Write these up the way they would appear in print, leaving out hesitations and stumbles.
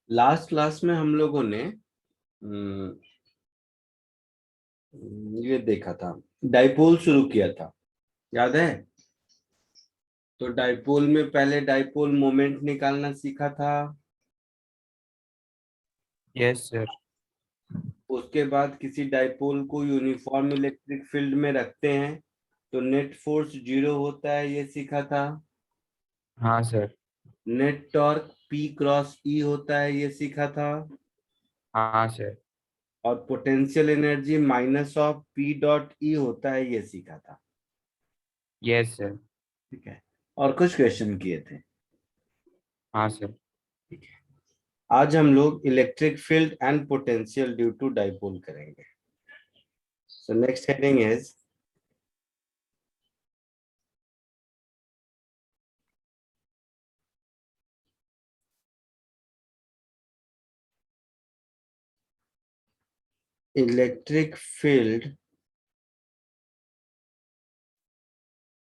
Last class में हम लोगों ने ये देखा था, डाइपोल शुरू किया था, याद है? तो डाइपोल में पहले डाइपोल मोमेंट निकालना सीखा था। Yes sir. उसके बाद किसी डाइपोल को यूनिफॉर्म इलेक्ट्रिक फील्ड में रखते हैं तो नेट फोर्स जीरो होता है, ये सीखा था। हाँ sir. Net torque P cross E होता है, ये सीखा था। हाँ सर। और potential energy minus of P dot E होता है, ये सीखा था। Yes sir. ठीक है, और कुछ क्वेश्चन किए थे। हाँ सर। ठीक है, आज हम लोग electric field and potential due to dipole करेंगे। So next heading is electric field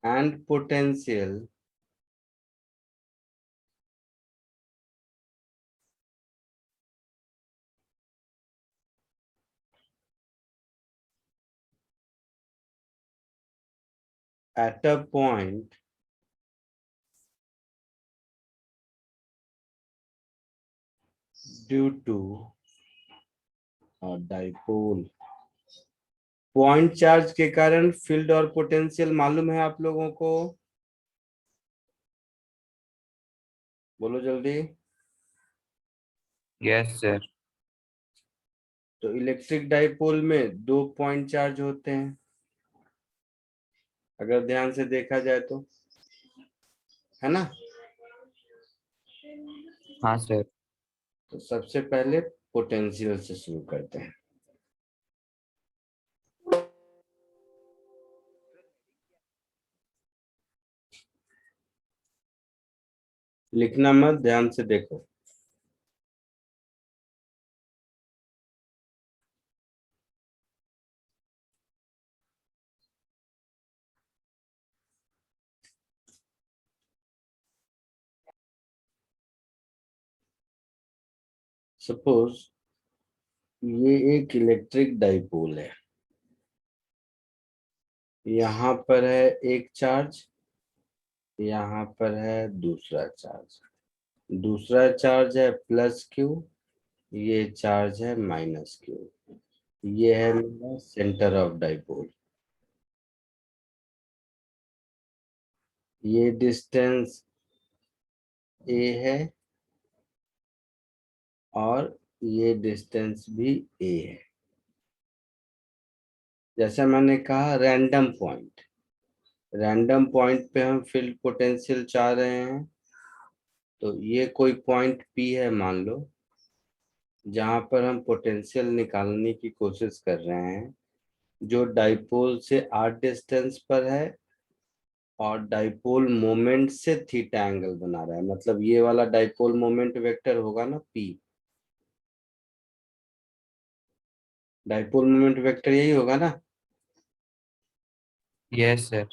and potential at a point due to a dipole। Point charge के कारण फील्ड और पोटेंशियल मालूम है आप लोगों को? बोलो जल्दी। Yes sir. तो इलेक्ट्रिक डाइपोल में दो पॉइंट चार्ज होते हैं, अगर ध्यान से देखा जाए तो, है ना? हाँ सर। तो सबसे पहले पोटेंशियल से शुरू करते हैं। लिखना मत, ध्यान से देखो। सपोज ये एक इलेक्ट्रिक डाइपोल है, यहाँ पर है एक चार्ज, यहाँ पर है दूसरा चार्ज। दूसरा चार्ज है प्लस क्यू, ये चार्ज है माइनस क्यू। ये है मेरा सेंटर ऑफ डाइपोल। ये डिस्टेंस ए है और ये डिस्टेंस भी ए है। जैसा मैंने कहा, रैंडम पॉइंट पे हम फील्ड पोटेंशियल चाह रहे हैं। तो ये कोई पॉइंट पी है मान लो, जहां पर हम पोटेंशियल निकालने की कोशिश कर रहे हैं, जो डाइपोल से आर डिस्टेंस पर है और डाइपोल मोमेंट से थीटा एंगल बना रहा है। मतलब ये वाला डाइपोल मोमेंट वेक्टर होगा ना पी, डाइपोल मोमेंट वेक्टर यही होगा ना? Yes sir.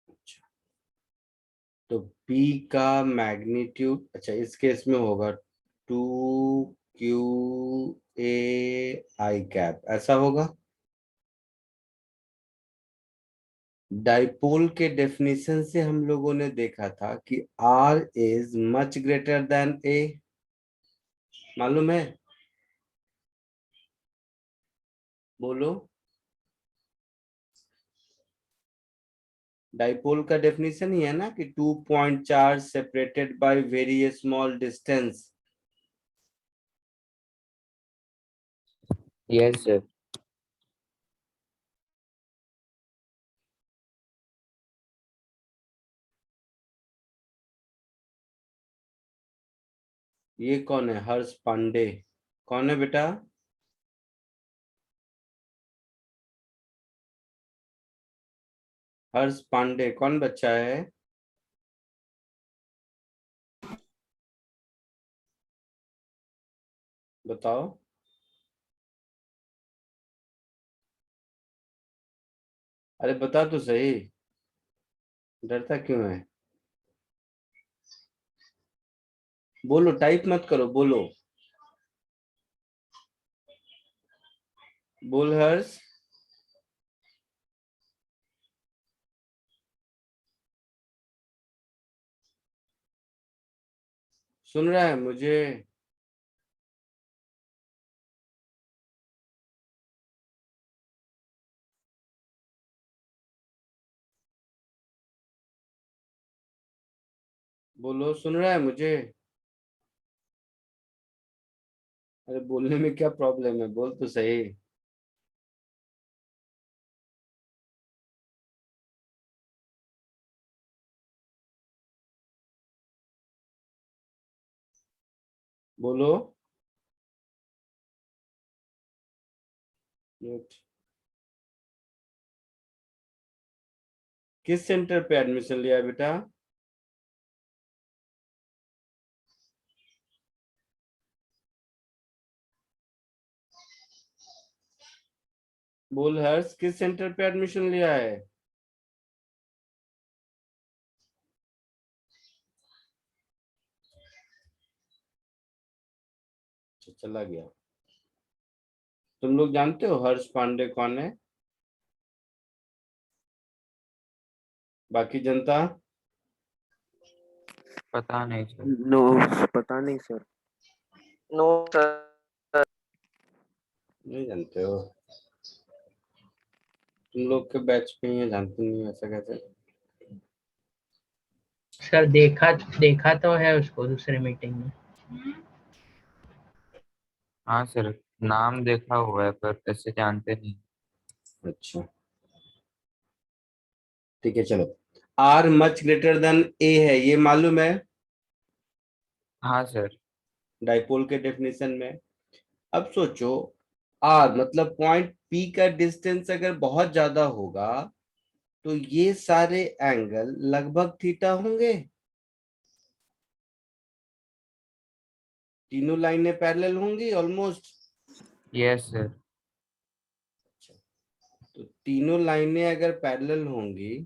अच्छा, तो P का मैग्नीट्यूड, अच्छा इस केस में होगा 2 Q A I कैप, ऐसा होगा। डाइपोल के डेफिनेशन से हम लोगों ने देखा था कि R is much greater than A, मालूम है? बोलो। डाइपोल का डेफिनेशन ही है ना कि two point charge separated by very small distance. Yes sir. ये कौन है? हर्ष पांडे। कौन है बेटा? हर्ष पांडे कौन बच्चा है? बताओ। अरे बता तो सही, डरता क्यों है? बोलो, टाइप मत करो, बोलो। बोल हर्ष। सुन रहा है मुझे? बोलो, सुन रहा है मुझे? अरे बोलने में क्या प्रॉब्लम है, बोल तो सही। बोलो। Mute। किस सेंटर पे एडमिशन लिया बेटा? बोल हर्ष, किस सेंटर पे एडमिशन लिया है? अच्छा, चला गया। तुम लोग जानते हो हर्ष पांडे कौन है? बाकी जनता? पता नहीं सर। नो, पता नहीं सर। No sir. नहीं जानते हो? तुम लोग के बैच में ये जानते नहीं हो, ऐसा कैसे? सर देखा देखा तो है उसको दूसरे मीटिंग में। हाँ सर, नाम देखा हुआ है पर ऐसे जानते नहीं। अच्छा, ठीक है, चलो। आर मच ग्रेटर देन ए है, ये मालूम है हाँ सर। डाइपोल के डेफिनेशन में। अब सोचो, आर मतलब पॉइंट पी का डिस्टेंस अगर बहुत ज्यादा होगा तो ये सारे एंगल लगभग थीटा होंगे। तीनों लाइनें पैरेलल होंगी ऑलमोस्ट। Yes sir. तो तीनों लाइनें अगर पैरेलल होंगी,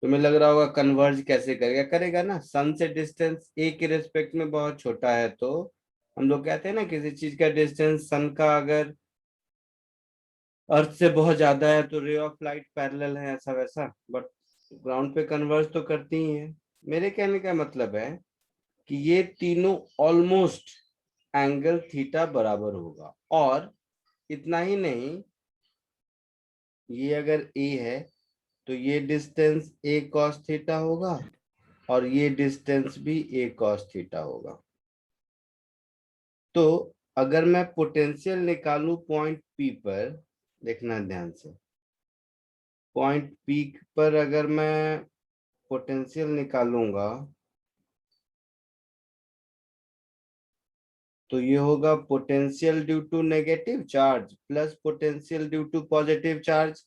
तुम्हें लग रहा होगा कन्वर्ज कैसे करेगा? करेगा ना। सन से डिस्टेंस ए के रेस्पेक्ट में बहुत छोटा है, तो हम लोग कहते हैं ना किसी चीज का डिस्टेंस सन का अगर अर्थ से बहुत ज्यादा है तो रे ऑफ लाइट पैरेलल है, ऐसा वैसा। बट ग्राउंड पे कन्वर्ज तो करती ही है। मेरे कहने का मतलब है कि ये तीनों ऑलमोस्ट एंगल थीटा बराबर होगा। और इतना ही नहीं, ये अगर ए है तो ये डिस्टेंस ए कॉस थीटा होगा और ये डिस्टेंस भी ए कॉस थीटा होगा। तो अगर मैं पोटेंशियल निकालूं पॉइंट पी पर, देखना ध्यान से, पॉइंट पी पर अगर मैं पोटेंशियल निकालूंगा तो ये होगा potential due to negative charge plus potential due to positive charge.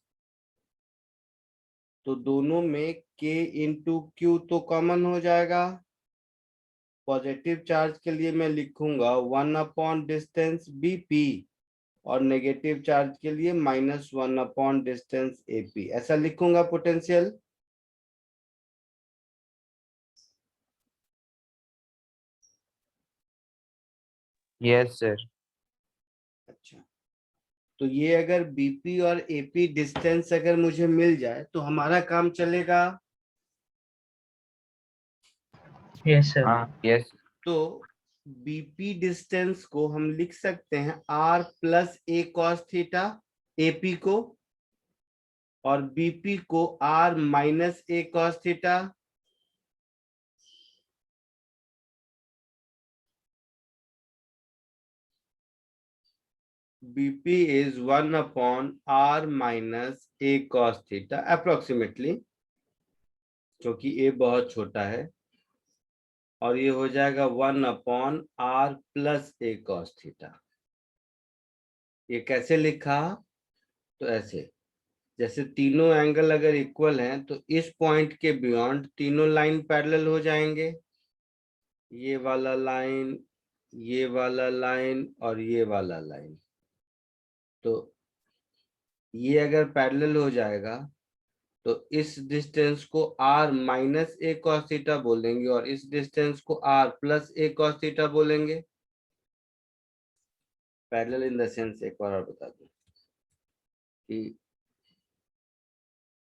तो दोनों में k इंटू क्यू तो कॉमन हो जाएगा। पॉजिटिव चार्ज के लिए मैं लिखूंगा 1 डिस्टेंस bp और नेगेटिव चार्ज के लिए -1 डिस्टेंस ap, ऐसा लिखूंगा पोटेंशियल। Yes sir. अच्छा, तो ये अगर बीपी और एपी डिस्टेंस अगर मुझे मिल जाए तो हमारा काम चलेगा। Yes sir. हाँ यस। तो बीपी डिस्टेंस को हम लिख सकते हैं r plus a cos theta AP को, और बीपी को r minus a cos theta. BP is 1/r minus a cos theta approximately, क्योंकि ए बहुत छोटा है। और ये हो जाएगा 1/r plus a cos theta. ये कैसे लिखा? तो ऐसे, जैसे तीनों एंगल अगर इक्वल हैं तो इस पॉइंट के बियॉन्ड तीनों लाइन पैरेलल हो जाएंगे। ये वाला लाइन, ये वाला लाइन और ये वाला लाइन। तो ये अगर पैरेलल हो जाएगा तो इस डिस्टेंस को r minus a cos theta बोलेंगे और इस डिस्टेंस को r plus a cos theta बोलेंगे। पैरेलल इन द सेंस एक बार और बता दूं कि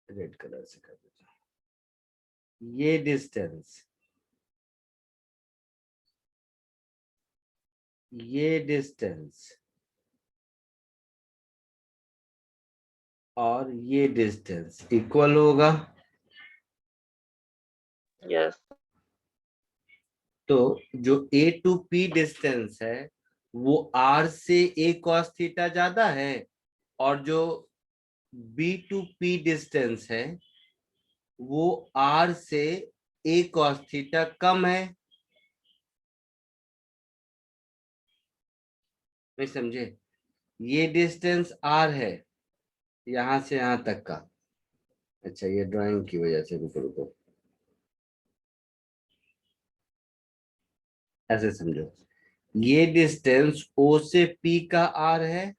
रेड कलर से कर देता हूं। ये डिस्टेंस और ये डिस्टेंस इक्वल होगा। Yes. तो जो A टू P डिस्टेंस है वो R से A cos थीटा ज्यादा है और जो B टू P डिस्टेंस है वो R से A cos थीटा कम है। नहीं समझे? ये डिस्टेंस R है यहां से यहां तक का। अच्छा ये ड्राइंग की वजह से, रुको रुको, ऐसे समझो। ये डिस्टेंस O से P का R है,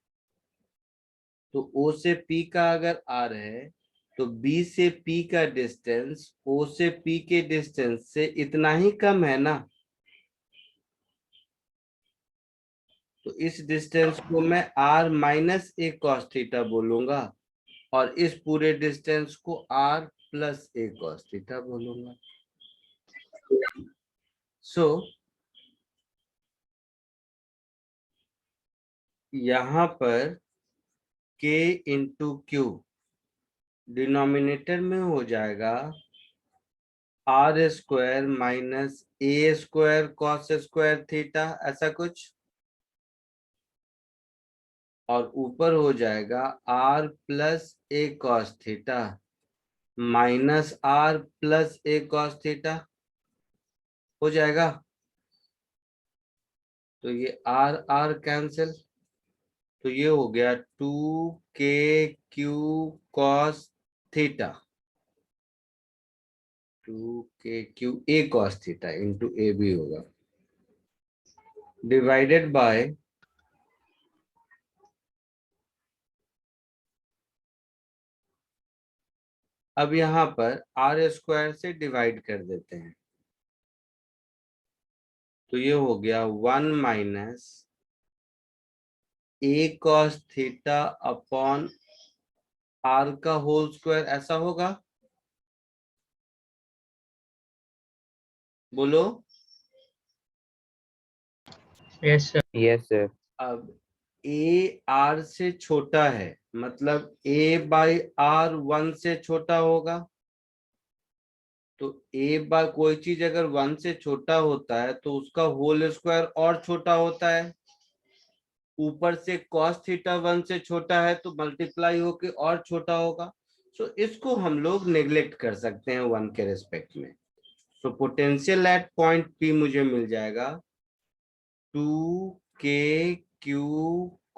तो O से P का अगर R है तो B से P का डिस्टेंस O से P के डिस्टेंस से इतना ही कम है ना। तो इस डिस्टेंस को मैं R minus a cos theta बोलूंगा और इस पूरे डिस्टेंस को R plus a cos theta बोलूंगा। सो यहां पर K इंटू क्यू डिनोमिनेटर में हो जाएगा R square minus a square cos square theta, ऐसा कुछ, और ऊपर हो जाएगा R plus a cos theta minus R plus a cos theta हो जाएगा। तो ये R R कैंसिल, तो ये हो गया 2KQ cos theta, 2KQ a cos theta into a भी होगा डिवाइडेड बाय अब यहां पर R स्क्वायर से डिवाइड कर देते हैं तो ये हो गया 1 minus a cos theta upon R का होल स्क्वायर, ऐसा होगा, बोलो। Yes sir. Yes sir. अब a R से छोटा है, मतलब a बाई R 1 से छोटा होगा। तो a बाय कोई चीज अगर 1 से छोटा होता है तो उसका होल स्क्वायर और छोटा होता है। ऊपर से cos थीटा 1 से छोटा है तो मल्टीप्लाई होके और छोटा होगा। सो इसको हम लोग नेग्लेक्ट कर सकते हैं 1 के रिस्पेक्ट में। So potential at point P मुझे मिल जाएगा 2KQ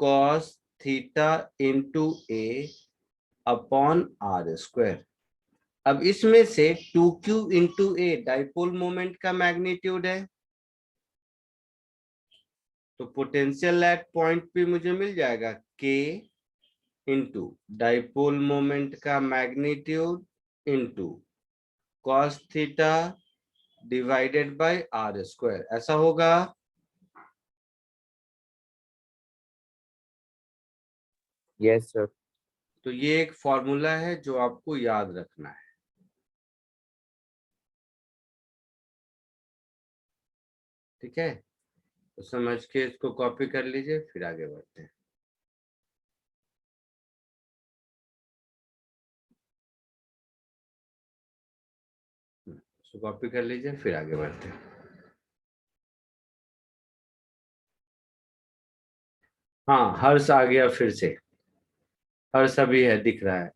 cos theta into a upon R square. अब इसमें से 2Q into a dipole moment का मैग्नीट्यूड है, तो पोटेंशियल एट पॉइंट P मुझे मिल जाएगा K इंटू डाइपोल मोमेंट का magnitude into cos theta divided by R square, ऐसा होगा। Yes sir. तो ये एक फॉर्मूला है जो आपको याद रखना है, ठीक है? तो समझ के इसको कॉपी कर लीजिए, फिर आगे बढ़ते हैं। इसको कॉपी कर लीजिए, फिर आगे बढ़ते हैं। हाँ हर्ष आ गया फिर से, हर्ष अभी है, दिख रहा है।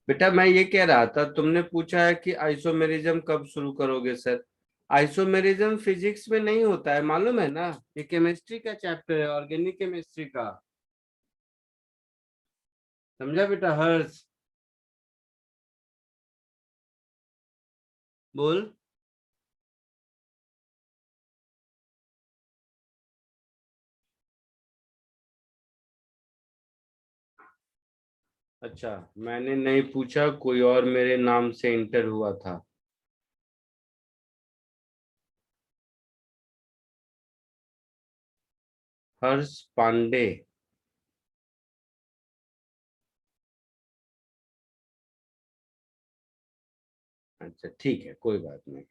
बेटा मैं ये कह रहा था, तुमने पूछा है कि आइसोमेरिज्म कब शुरू करोगे सर। आइसोमेरिज्म फिजिक्स में नहीं होता है, मालूम है ना, ये केमिस्ट्री का चैप्टर है, ऑर्गेनिक केमिस्ट्री का। समझा बेटा हर्ष? बोल। अच्छा, मैंने नहीं पूछा, कोई और मेरे नाम से इंटर हुआ था। हर्ष पांडे। अच्छा ठीक है, कोई बात नहीं।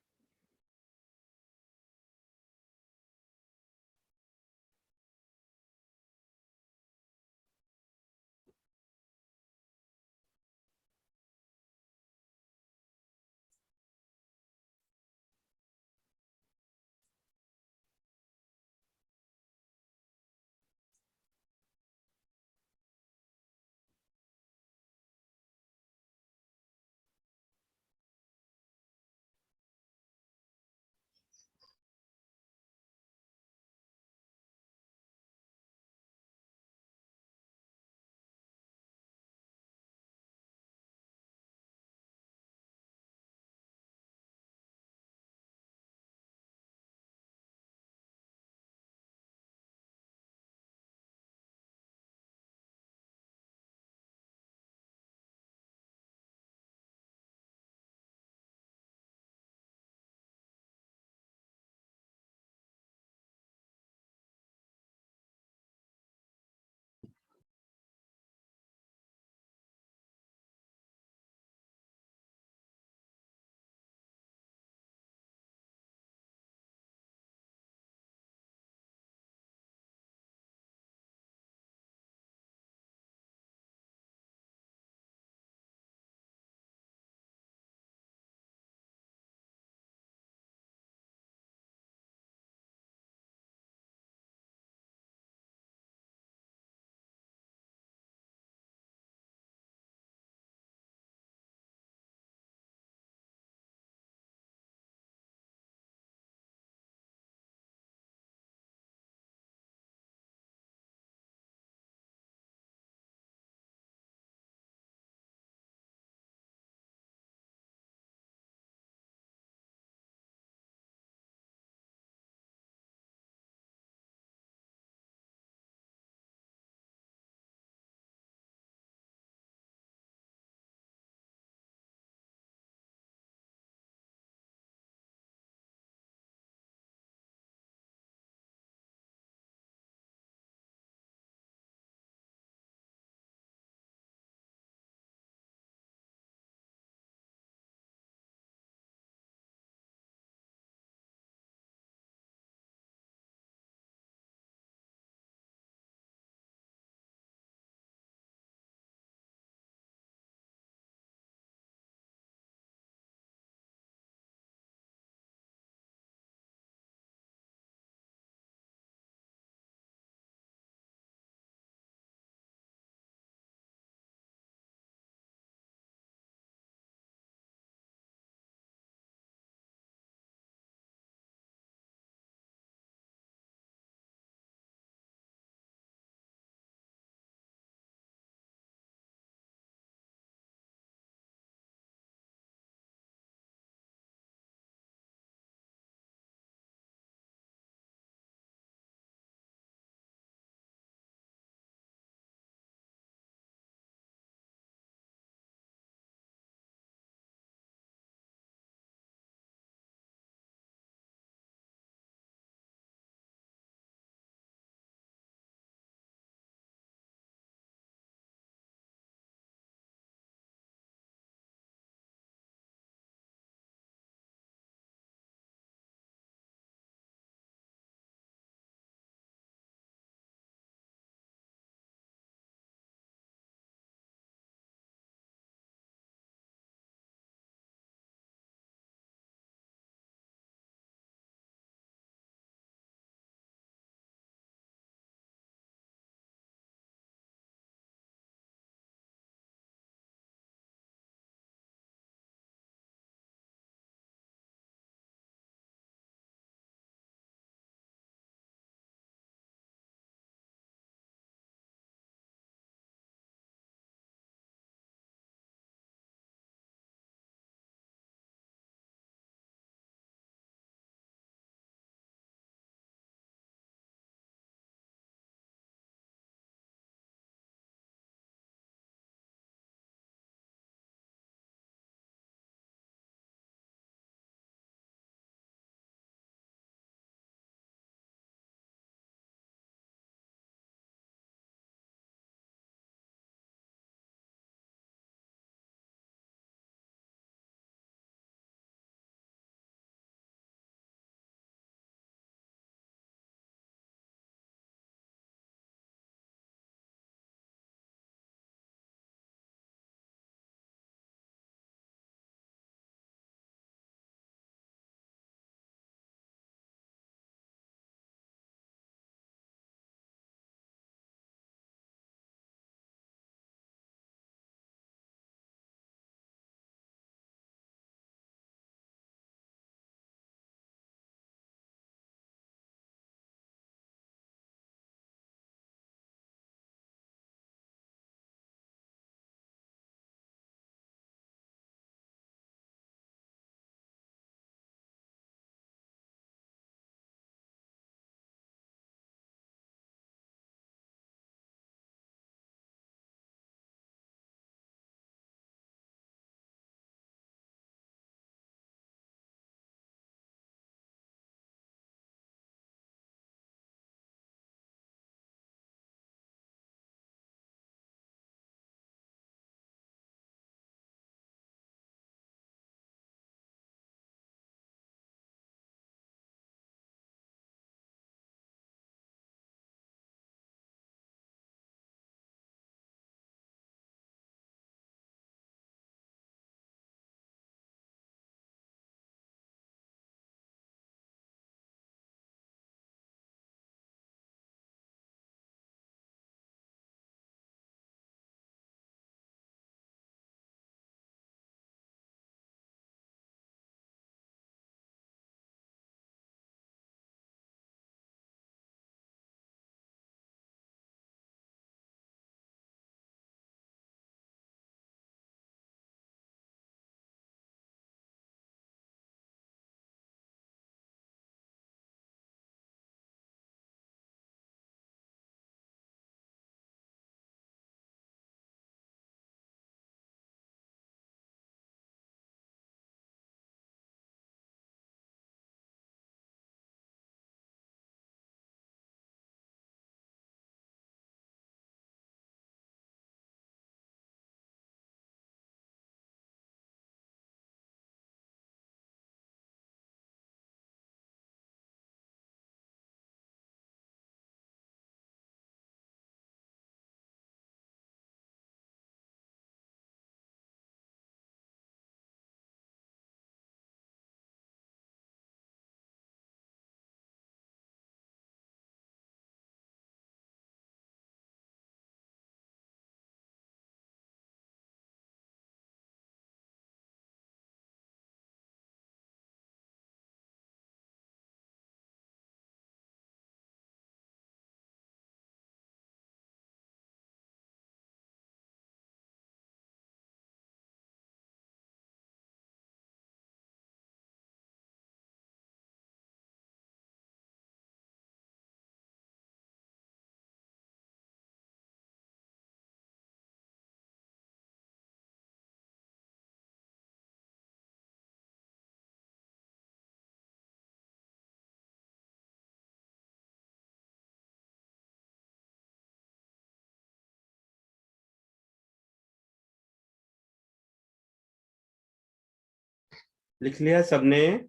लिख लिया सबने?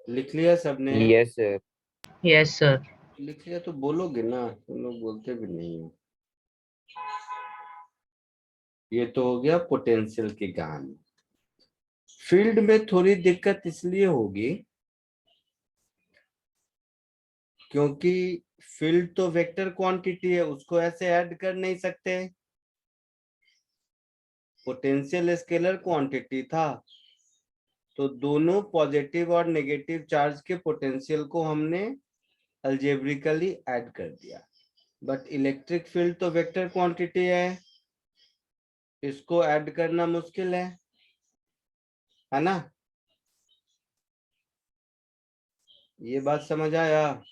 लिख लिया सबने? Yes sir. Yes sir. लिख लिया तो बोलोगे ना, तुम लोग बोलते भी नहीं हो। ये तो हो गया पोटेंशियल की कहानी। फील्ड में थोड़ी दिक्कत इसलिए होगी क्योंकि फील्ड तो वेक्टर क्वांटिटी है, उसको ऐसे ऐड कर नहीं सकते। पोटेंशियल स्केलर क्वांटिटी था, तो दोनों पॉजिटिव और नेगेटिव चार्ज के पोटेंशियल को हमने अलजेब्रिकली ऐड कर दिया। बट इलेक्ट्रिक फील्ड तो वेक्टर क्वांटिटी है, इसको ऐड करना मुश्किल है ना? ये बात समझ आया?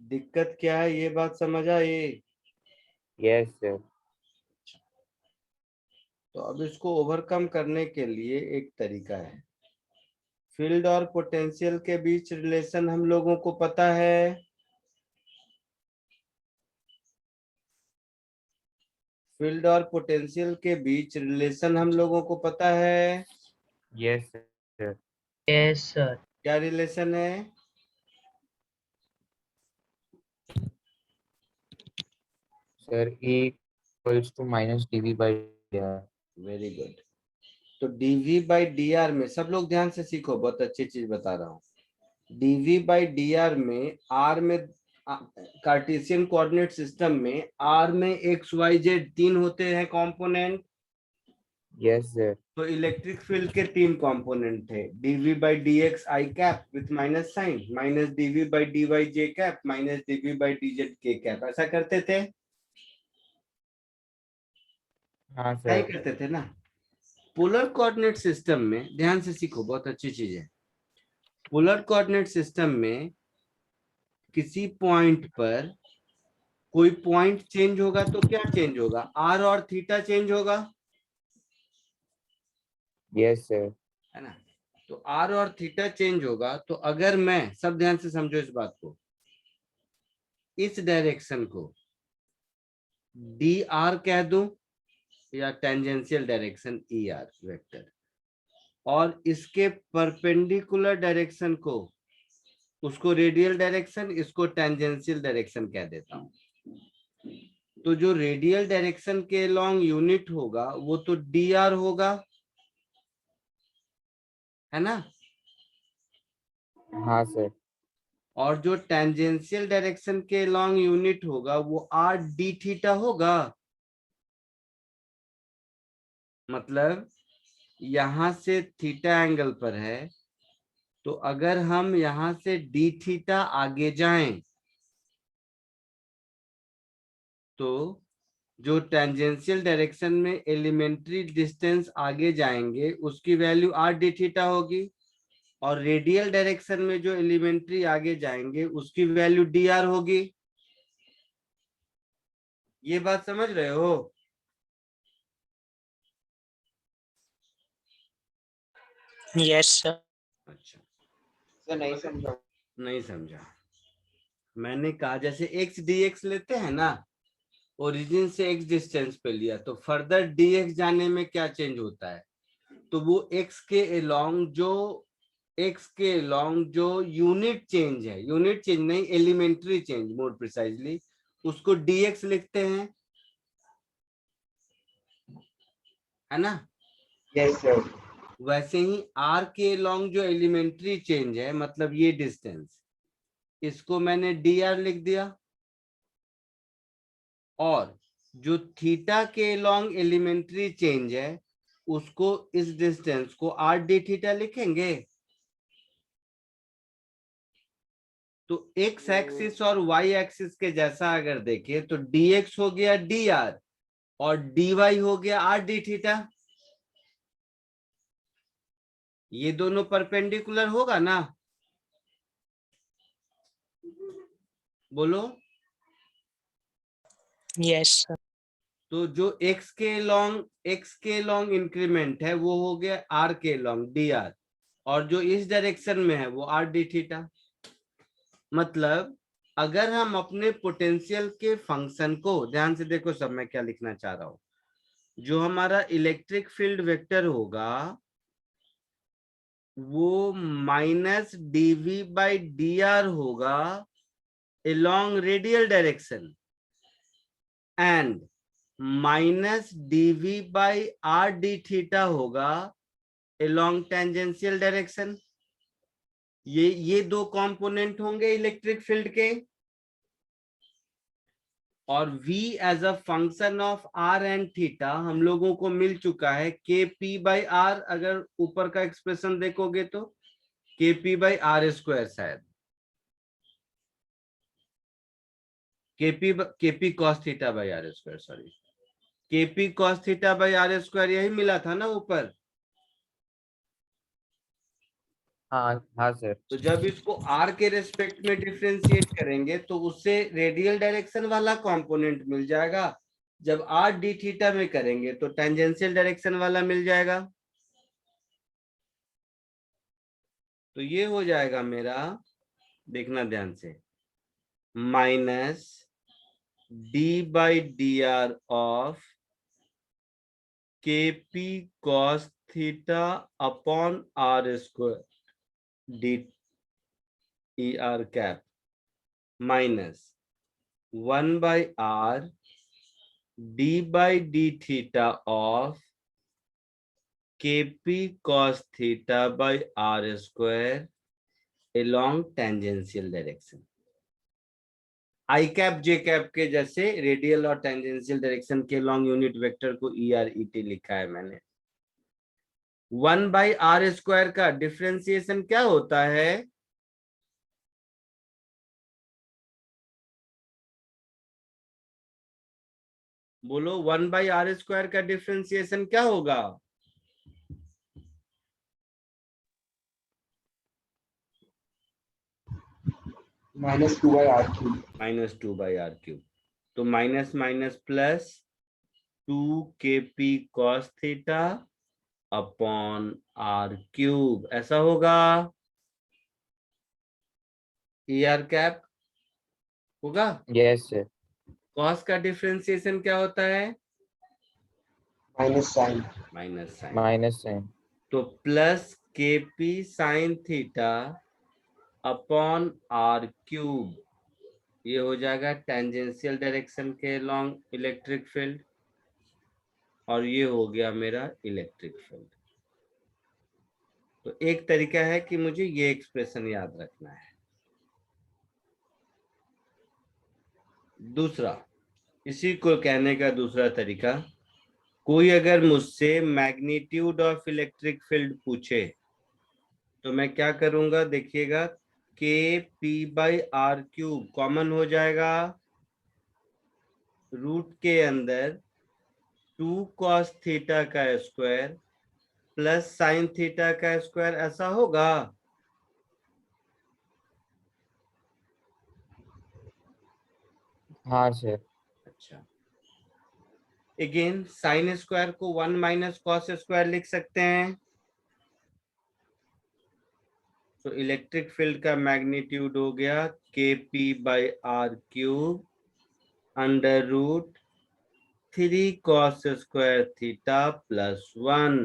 दिक्कत क्या है, ये बात समझ आई? Yes sir. तो अब इसको ओवरकम करने के लिए एक तरीका है। फील्ड और पोटेंशियल के बीच रिलेशन हम लोगों को पता है। फील्ड और पोटेंशियल के बीच रिलेशन हम लोगों को पता है। Yes sir. Yes sir. क्या रिलेशन है? Sir E equals to minus dV by dr। Very good. तो dv बाई dr में, सब लोग ध्यान से सीखो, बहुत अच्छी चीज बता रहा हूँ। dv बाई dr में r में, कार्टेशियन कोऑर्डिनेट सिस्टम में r में x y z 3 होते हैं कंपोनेंट। Yes sir. तो इलेक्ट्रिक फील्ड के 3 कंपोनेंट थे, dv by dx i cap with minus sign, minus dv by dy j cap, minus dv by dz k cap. ऐसा करते थे? हाँ नहीं सर। करते थे ना? पोलर कोऑर्डिनेट सिस्टम में ध्यान से सीखो, बहुत अच्छी चीज है। पोलर कोऑर्डिनेट सिस्टम में किसी पॉइंट पर कोई पॉइंट चेंज होगा तो क्या चेंज होगा? आर और थीटा चेंज होगा, यस सर। है ना? तो आर और थीटा चेंज होगा, तो अगर मैं, सब ध्यान से समझो इस बात को, इस डायरेक्शन को डी आर कह दूं या tangential direction E R vector, और इसके परपेंडिकुलर डायरेक्शन को, उसको रेडियल डायरेक्शन, इसको टेंजेंशियल डायरेक्शन कह देता हूं। तो जो रेडियल डायरेक्शन के लॉन्ग यूनिट होगा वो तो डी आर होगा, है ना? हाँ सर। और जो टेंजेंशियल डायरेक्शन के लॉन्ग यूनिट होगा वो आर डी थीटा होगा। मतलब यहां से थीटा एंगल पर है, तो अगर हम यहां से डी थीटा आगे जाएं तो जो टेंजेंशियल डायरेक्शन में एलिमेंट्री डिस्टेंस आगे जाएंगे उसकी वैल्यू आर डी थीटा होगी, और रेडियल डायरेक्शन में जो एलिमेंट्री आगे जाएंगे उसकी वैल्यू डी आर होगी। ये बात समझ रहे हो? Yes sir. अच्छा, सर नहीं समझा। नहीं समझा? मैंने कहा जैसे एक्स डी एक्स लेते हैं ना, ओरिजिन से एक्स डिस्टेंस पे लिया, तो फर्दर डी एक्स जाने में क्या चेंज होता है? तो वो एक्स के अलोंग जो यूनिट चेंज है, यूनिट चेंज नहीं, एलिमेंट्री चेंज मोर प्रिसाइजली, उसको dx लिखते हैं, है ना? Yes sir. वैसे ही r के अलोंग जो एलिमेंट्री चेंज है, मतलब ये डिस्टेंस, इसको मैंने dr लिख दिया, और जो थीटा के अलोंग एलिमेंट्री चेंज है उसको, इस डिस्टेंस को r d थीटा लिखेंगे। तो x एक्सिस और y एक्सिस के जैसा अगर देखें तो dx हो गया dr और dy हो गया r d थीटा। ये दोनों परपेंडिकुलर होगा ना? बोलो। Yes sir. तो जो x के लॉन्ग इंक्रीमेंट है वो हो गया r के लॉन्ग dr, और जो इस डायरेक्शन में है वो r d थीटा। मतलब अगर हम अपने पोटेंशियल के फंक्शन को ध्यान से देखो, सब मैं क्या लिखना चाह रहा हूं, जो हमारा इलेक्ट्रिक फील्ड वेक्टर होगा वो माइनस dv बाई dr होगा along radial direction and minus dv by r d theta होगा along टेंजेंशियल डायरेक्शन। ये दो कंपोनेंट होंगे इलेक्ट्रिक फील्ड के, और v as a function of r and theta हम लोगों को मिल चुका है के पी बाई आर। अगर ऊपर का एक्सप्रेशन देखोगे तो के पी बाई आर स्क्वायर, शायद K P cos theta by are square, sorry K P cos theta by are square, यही मिला था ना ऊपर। हाँ हाँ सर। तो जब इसको r के रेस्पेक्ट में डिफरेंशिएट करेंगे तो उससे रेडियल डायरेक्शन वाला कंपोनेंट मिल जाएगा, जब r d थीटा में करेंगे तो टेंजेंशियल डायरेक्शन वाला मिल जाएगा। तो ये हो जाएगा मेरा, देखना ध्यान से, minus d by D R of K P cos theta upon R square D E are cap minus 1 by R d by D theta of K P cos theta by are square along tangential direction. I cap J cap के जैसे radial और tangential direction के long unit vector को E R E T लिखा है मैंने। 1 by are square का differentiation क्या होता है? बोलो, 1 बाई आर स्क्वायर का डिफरेंशिएशन क्या होगा? Minus 2 by are cube. Minus 2 by are cube. तो minus minus plus 2 k P cos theta upon r cube, ऐसा होगा। ई आर कैप होगा। Yes sir. कॉस का डिफरेंशिएशन क्या होता है? Minus sign. Minus sign. Minus sine. तो plus k p sine theta upon r cube, ये हो जाएगा टेंजेंशियल डायरेक्शन के लॉन्ग इलेक्ट्रिक फील्ड, और ये हो गया मेरा इलेक्ट्रिक फील्ड। तो एक तरीका है कि मुझे ये एक्सप्रेशन याद रखना है। दूसरा, इसी को कहने का दूसरा तरीका, कोई अगर मुझसे मैग्नीट्यूड ऑफ इलेक्ट्रिक फील्ड पूछे तो मैं क्या करूंगा, देखिएगा, k P by are cube common हो जाएगा, रूट के अंदर 2 कॉस थीटा का स्क्वायर प्लस साइन थीटा का स्क्वायर, ऐसा होगा। हाँ सर। अच्छा, अगेन साइन स्क्वायर को 1 माइनस कॉस स्क्वायर लिख सकते हैं। तो इलेक्ट्रिक फील्ड का मैग्नीट्यूड हो गया K P by are cube under root 3 cos square theta plus 1।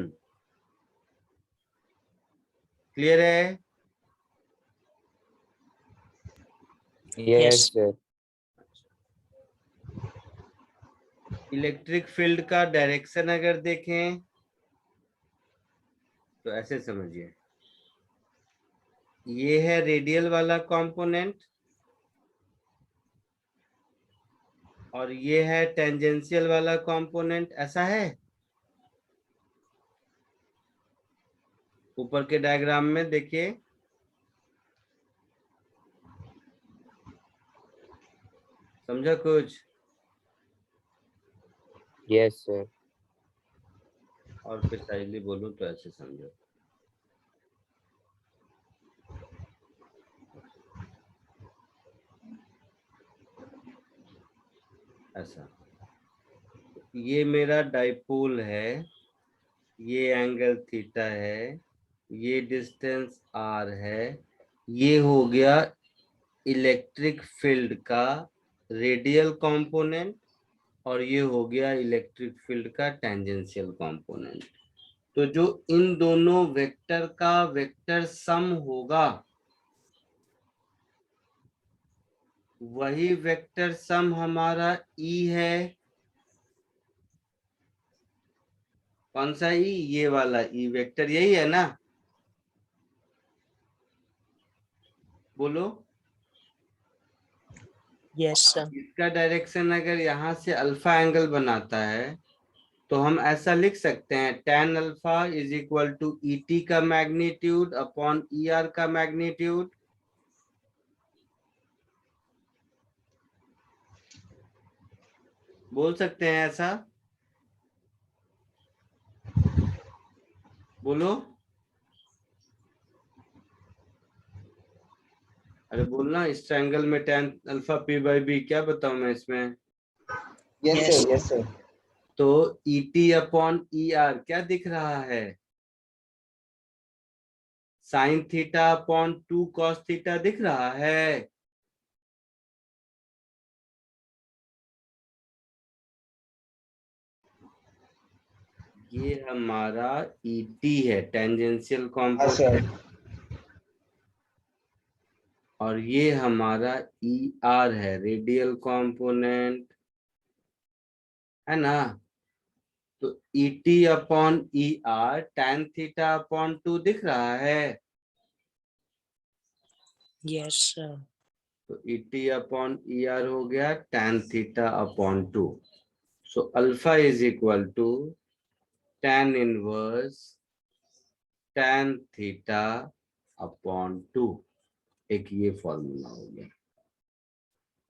Clear है? Yes sir. इलेक्ट्रिक फील्ड का डायरेक्शन अगर देखें तो ऐसे समझिए, ये है रेडियल वाला कंपोनेंट और ये है टेंजेंशियल वाला कंपोनेंट, ऐसा है। ऊपर के डायग्राम में देखिए, समझा कुछ? Yes sir. और प्रिसाइजली बोलूं तो ऐसे समझो, ऐसा। ये मेरा डाइपोल है, ये एंगल थीटा है, ये डिस्टेंस r है, ये हो गया इलेक्ट्रिक फील्ड का रेडियल कंपोनेंट और ये हो गया इलेक्ट्रिक फील्ड का टेंजेंशियल कंपोनेंट। तो जो इन दोनों वेक्टर का वेक्टर सम होगा वही वेक्टर सम हमारा ई है। कौन सा ई? ये वाला ई वेक्टर, यही है ना? बोलो। Yes, sir. इसका डायरेक्शन अगर यहाँ से अल्फा एंगल बनाता है तो हम ऐसा लिख सकते हैं tan alpha is equal to E t का मैग्नीट्यूड अपॉन ई आर का मैग्नीट्यूड। बोल सकते हैं ऐसा? बोलो। अरे बोलना, इस ट्रायंगल में tan alpha p by b, क्या बताऊं मैं इसमें? Yes, Yes. sir. Yes, sir. तो E T upon E are क्या दिख रहा है? Sign theta upon 2 cos theta दिख रहा है। ये हमारा ई टी है, टेंजेंशियल हाँ कंपोनेंट, सर। और ये हमारा ई आर है, रेडियल कंपोनेंट, है ना? तो E T upon E are tan theta upon 2 दिख रहा है। Yes, sir. तो E T upon E are हो गया tan theta upon 2। So alpha is equal to tan inverse tan theta upon 2। एक ये फॉर्मूला हो गया।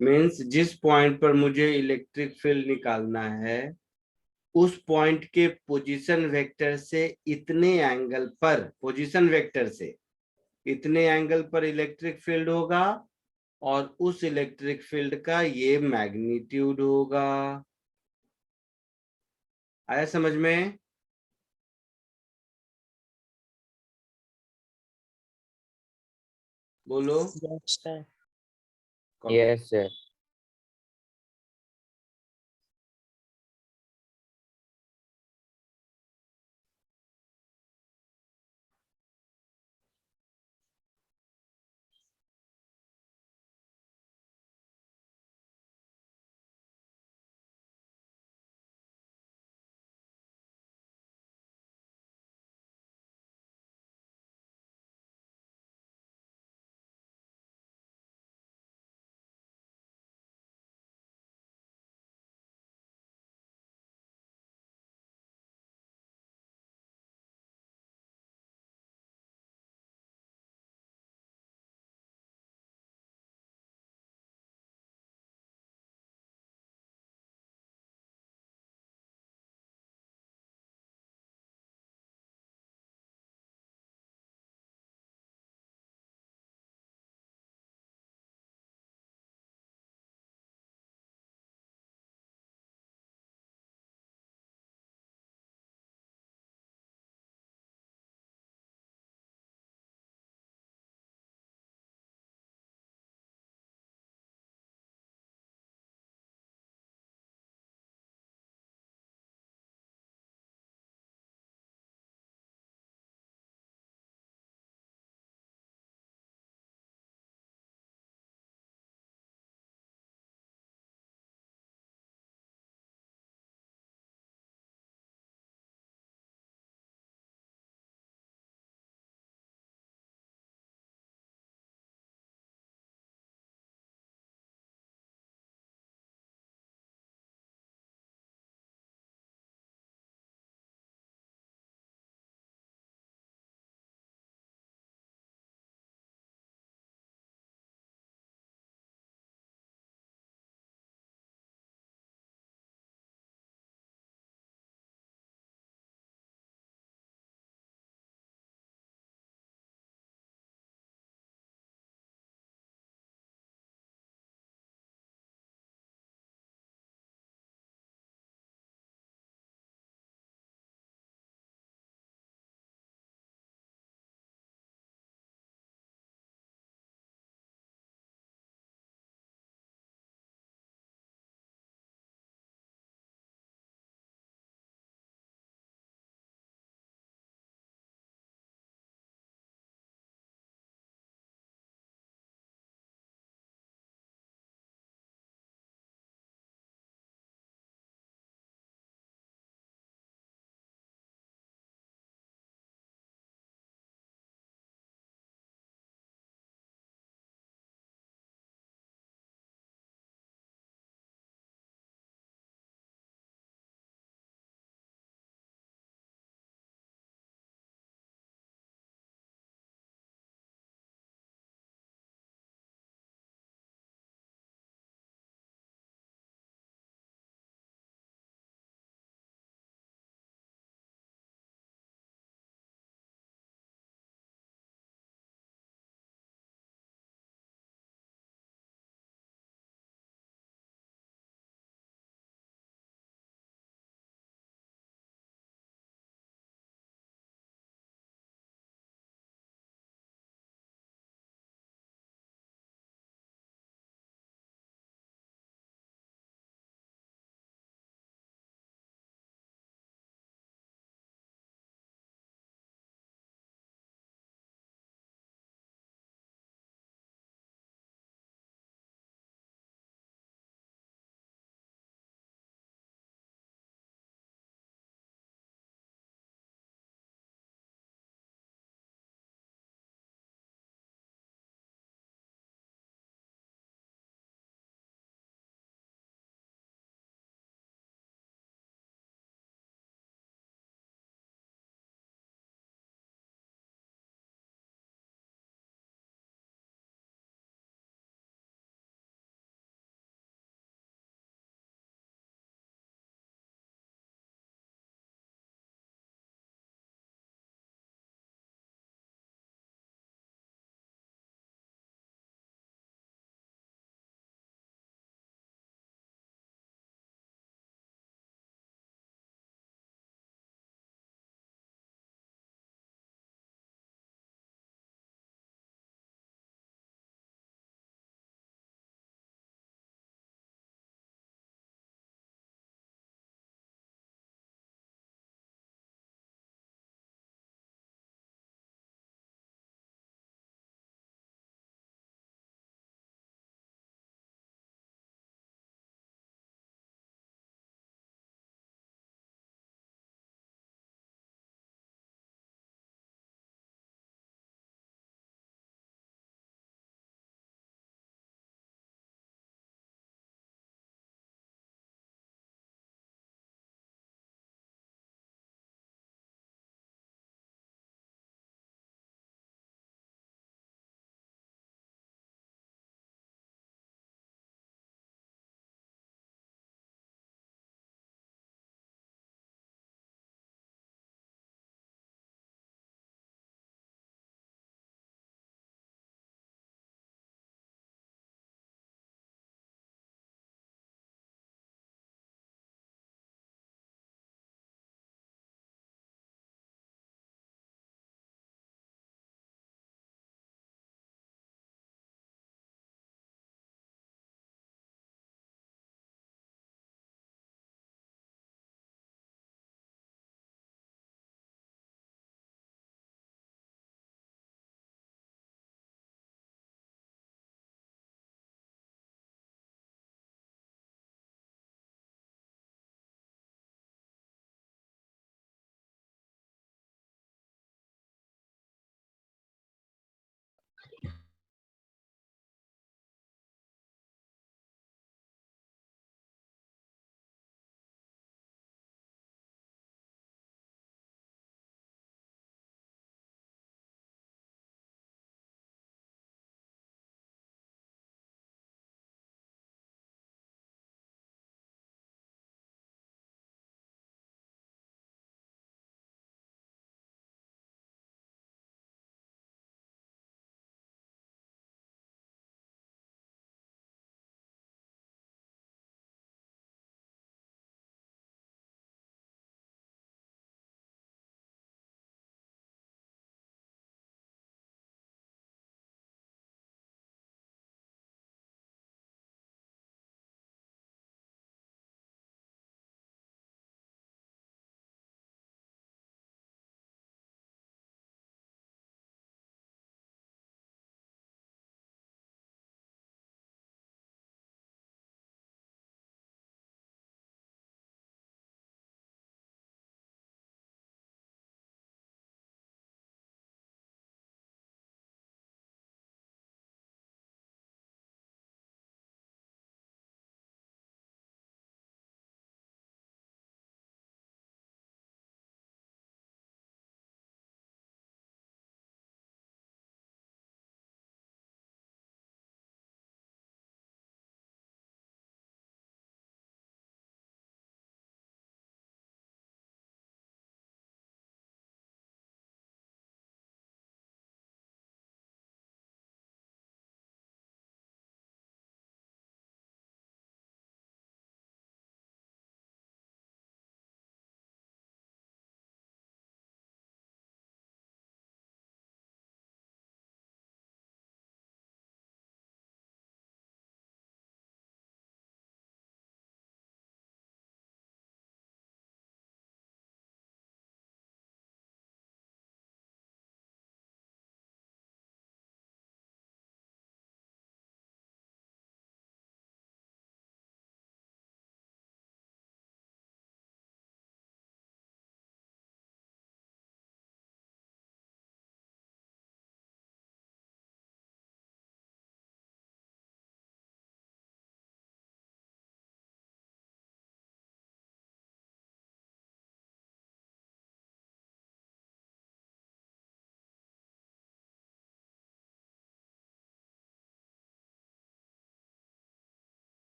मीन्स जिस पॉइंट पर मुझे इलेक्ट्रिक फील्ड निकालना है उस पॉइंट के पोजीशन वेक्टर से इतने एंगल पर, पोजीशन वेक्टर से इतने एंगल पर इलेक्ट्रिक फील्ड होगा और उस इलेक्ट्रिक फील्ड का ये मैग्नीट्यूड होगा। आया समझ में? बोलो। Yes, sir. Yes, sir.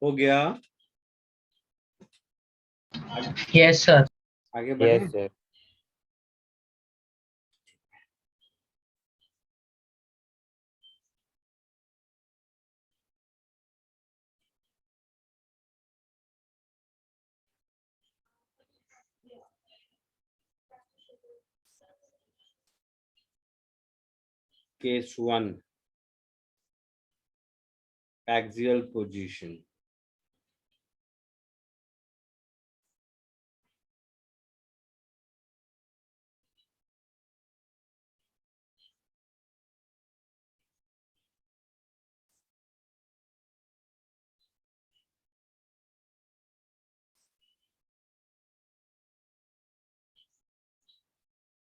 हो गया? Yes sir. आगे बढ़े? Yes, sir. Case 1, axial position.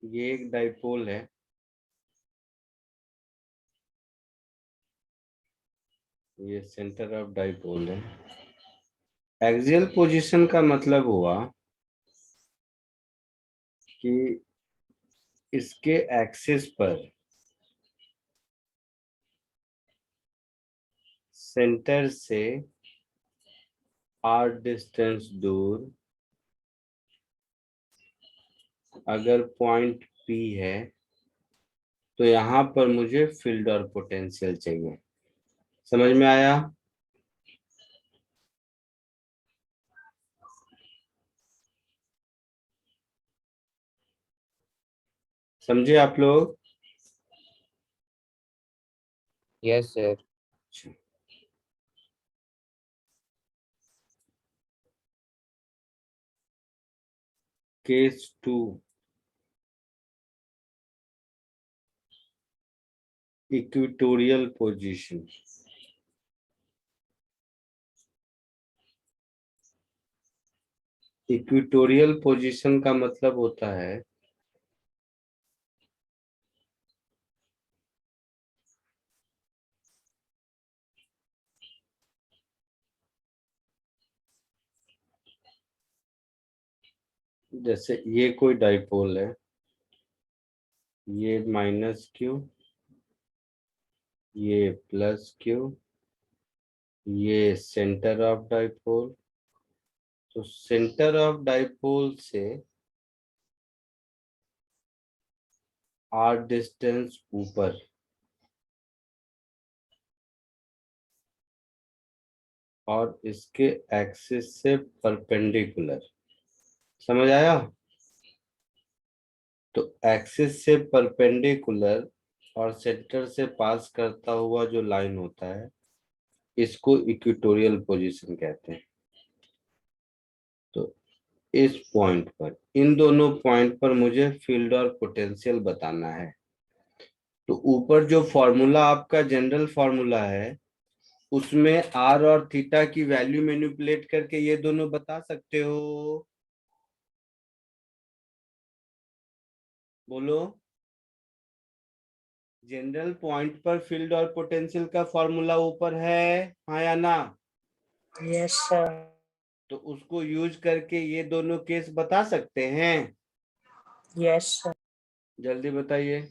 ये एक डाइपोल है, ये सेंटर ऑफ डाइपोल है। एक्सियल पोजीशन का मतलब हुआ कि इसके एक्सिस पर सेंटर से r डिस्टेंस दूर अगर पॉइंट P है तो यहाँ पर मुझे फील्ड और पोटेंशियल चाहिए। समझ में आया? समझे आप लोग? Yes, sir. Case 2, equatorial position. Equatorial position का मतलब होता है जैसे ये कोई डाइपोल है, ये -q, ये +q, ये सेंटर ऑफ डाइपोल। तो सेंटर ऑफ डाइपोल से r डिस्टेंस ऊपर और इसके एक्सिस से परपेंडिकुलर। समझ आया? तो एक्सिस से परपेंडिकुलर और सेंटर से पास करता हुआ जो लाइन होता है इसको इक्वेटोरियल पोजीशन कहते हैं। तो इस पॉइंट पर, इन दोनों पॉइंट पर मुझे फील्ड और पोटेंशियल बताना है। तो ऊपर जो फॉर्मूला आपका जनरल फॉर्मूला है उसमें r और थीटा की वैल्यू मैनिपुलेट करके ये दोनों बता सकते हो। बोलो। जनरल पॉइंट पर फील्ड और पोटेंशियल का फॉर्मूला ऊपर है, हाँ या ना? Yes, sir. तो उसको यूज करके ये दोनों केस बता सकते हैं। Yes, sir. जल्दी बताइए।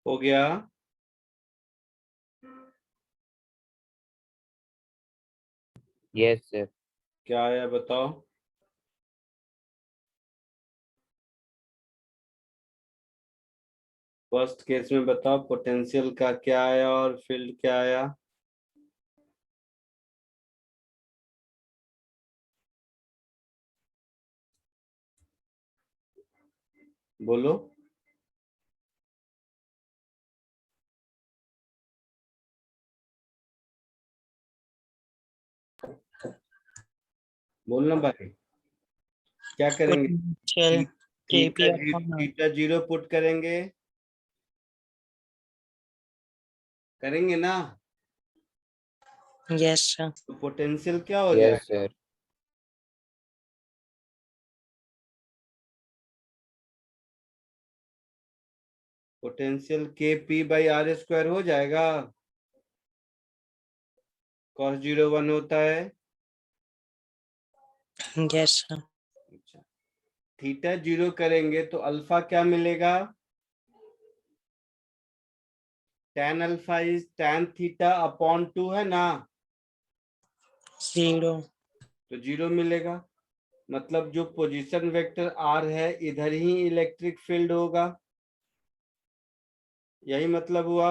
हो गया? Yes sir. क्या आया बताओ? फर्स्ट केस में बताओ पोटेंशियल का क्या आया और फील्ड क्या आया? बोलो। बोलना भाई, क्या करेंगे? Potential theta KP upon R. Theta zero put करेंगे, करेंगे ना? Yes, sir. तो पोटेंशियल क्या हो यस जाएगा? सर। पोटेंशियल के पी बाई आर स्क्वायर हो जाएगा। cos 0 1 होता है। Yes, sir. अच्छा, थीटा जीरो करेंगे तो अल्फा क्या मिलेगा? tan alpha is tan theta upon 2 है ना, 0. तो जीरो मिलेगा। मतलब जो पोजीशन वेक्टर आर है इधर ही इलेक्ट्रिक फील्ड होगा, यही मतलब हुआ।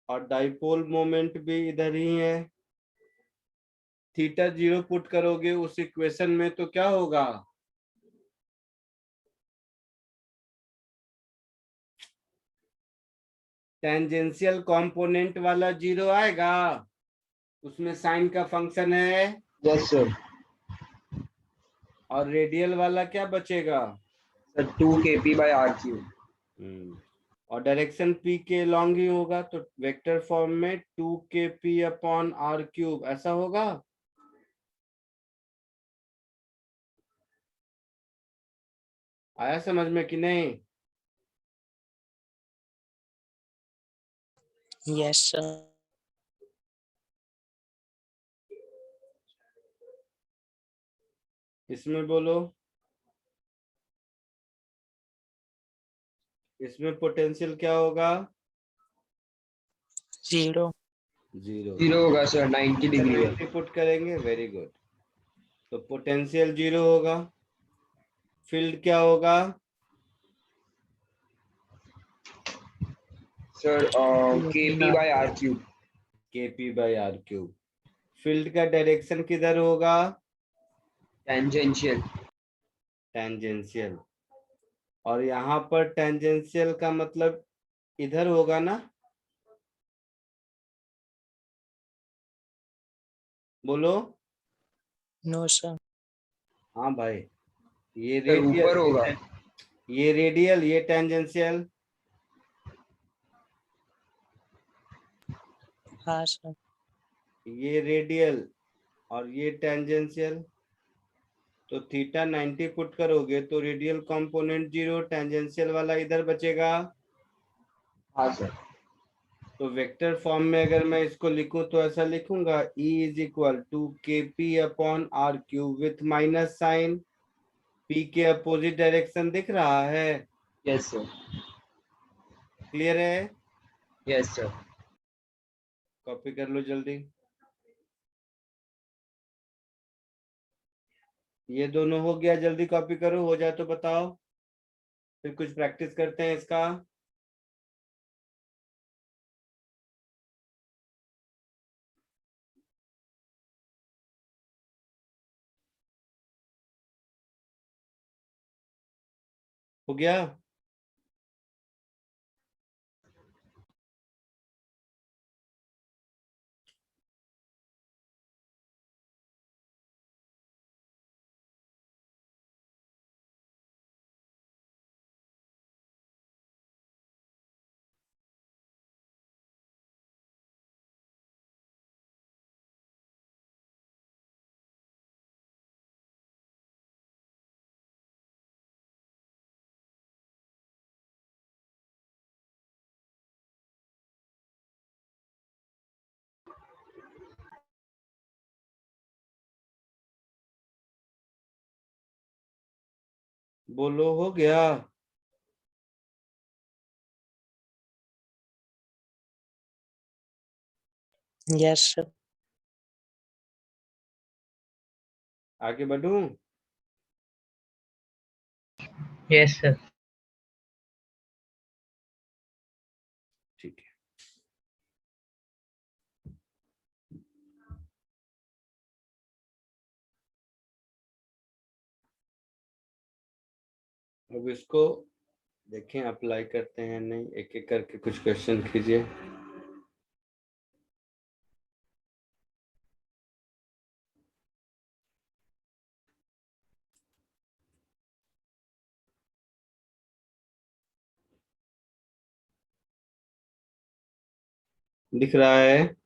और डाइपोल मोमेंट भी इधर ही है। थीटा जीरो पुट करोगे उस इक्वेशन में तो क्या होगा? टेंजेंशियल कंपोनेंट वाला जीरो आएगा, उसमें साइन का फंक्शन है। Yes sir. और रेडियल वाला क्या बचेगा? Sir 2 kp/r3। और डायरेक्शन p के लॉन्ग ही होगा, तो वेक्टर फॉर्म में 2kp अपॉन आर क्यूब ऐसा होगा। आया समझ में कि नहीं? Yes, sir. इसमें बोलो, इसमें पोटेंशियल क्या होगा? 0. जीरो। 0 होगा सर, 90 डिग्री है। 90 पुट करेंगे, वेरी गुड। तो पोटेंशियल जीरो होगा। फील्ड क्या होगा? Sir kp/r3। kp by are cube. Field का डायरेक्शन किधर होगा? टेंजेंशियल। टेंजेंशियल। और यहाँ पर टेंजेंशियल का मतलब इधर होगा ना? बोलो। No, sir. हाँ भाई, ये सर ऊपर होगा। रेडियल, ये रेडियल, ये टेंजेंशियल। हाँ, sir. ये रेडियल और ये टेंजेंशियल। तो थीटा 90 पुट करोगे तो रेडियल कंपोनेंट जीरो, टेंजेंशियल वाला इधर बचेगा। हाँ सर। तो वेक्टर फॉर्म में अगर मैं इसको लिखूं तो ऐसा लिखूंगा E is equal to k p upon r cube with minus sine. P के अपोजिट डायरेक्शन दिख रहा है? Yes sir. क्लियर है? Yes sir. कॉपी कर लो जल्दी। ये दोनों हो गया, जल्दी कॉपी करो, हो जाए तो बताओ, फिर कुछ प्रैक्टिस करते हैं इसका। हो गया? बोलो, हो गया? Yes, sir. आगे बढ़ूं? Yes, sir. ठीक है। अब इसको देखें अप्लाई करते हैं नहीं, एक एक करके कुछ क्वेश्चन कीजिए। दिख रहा है?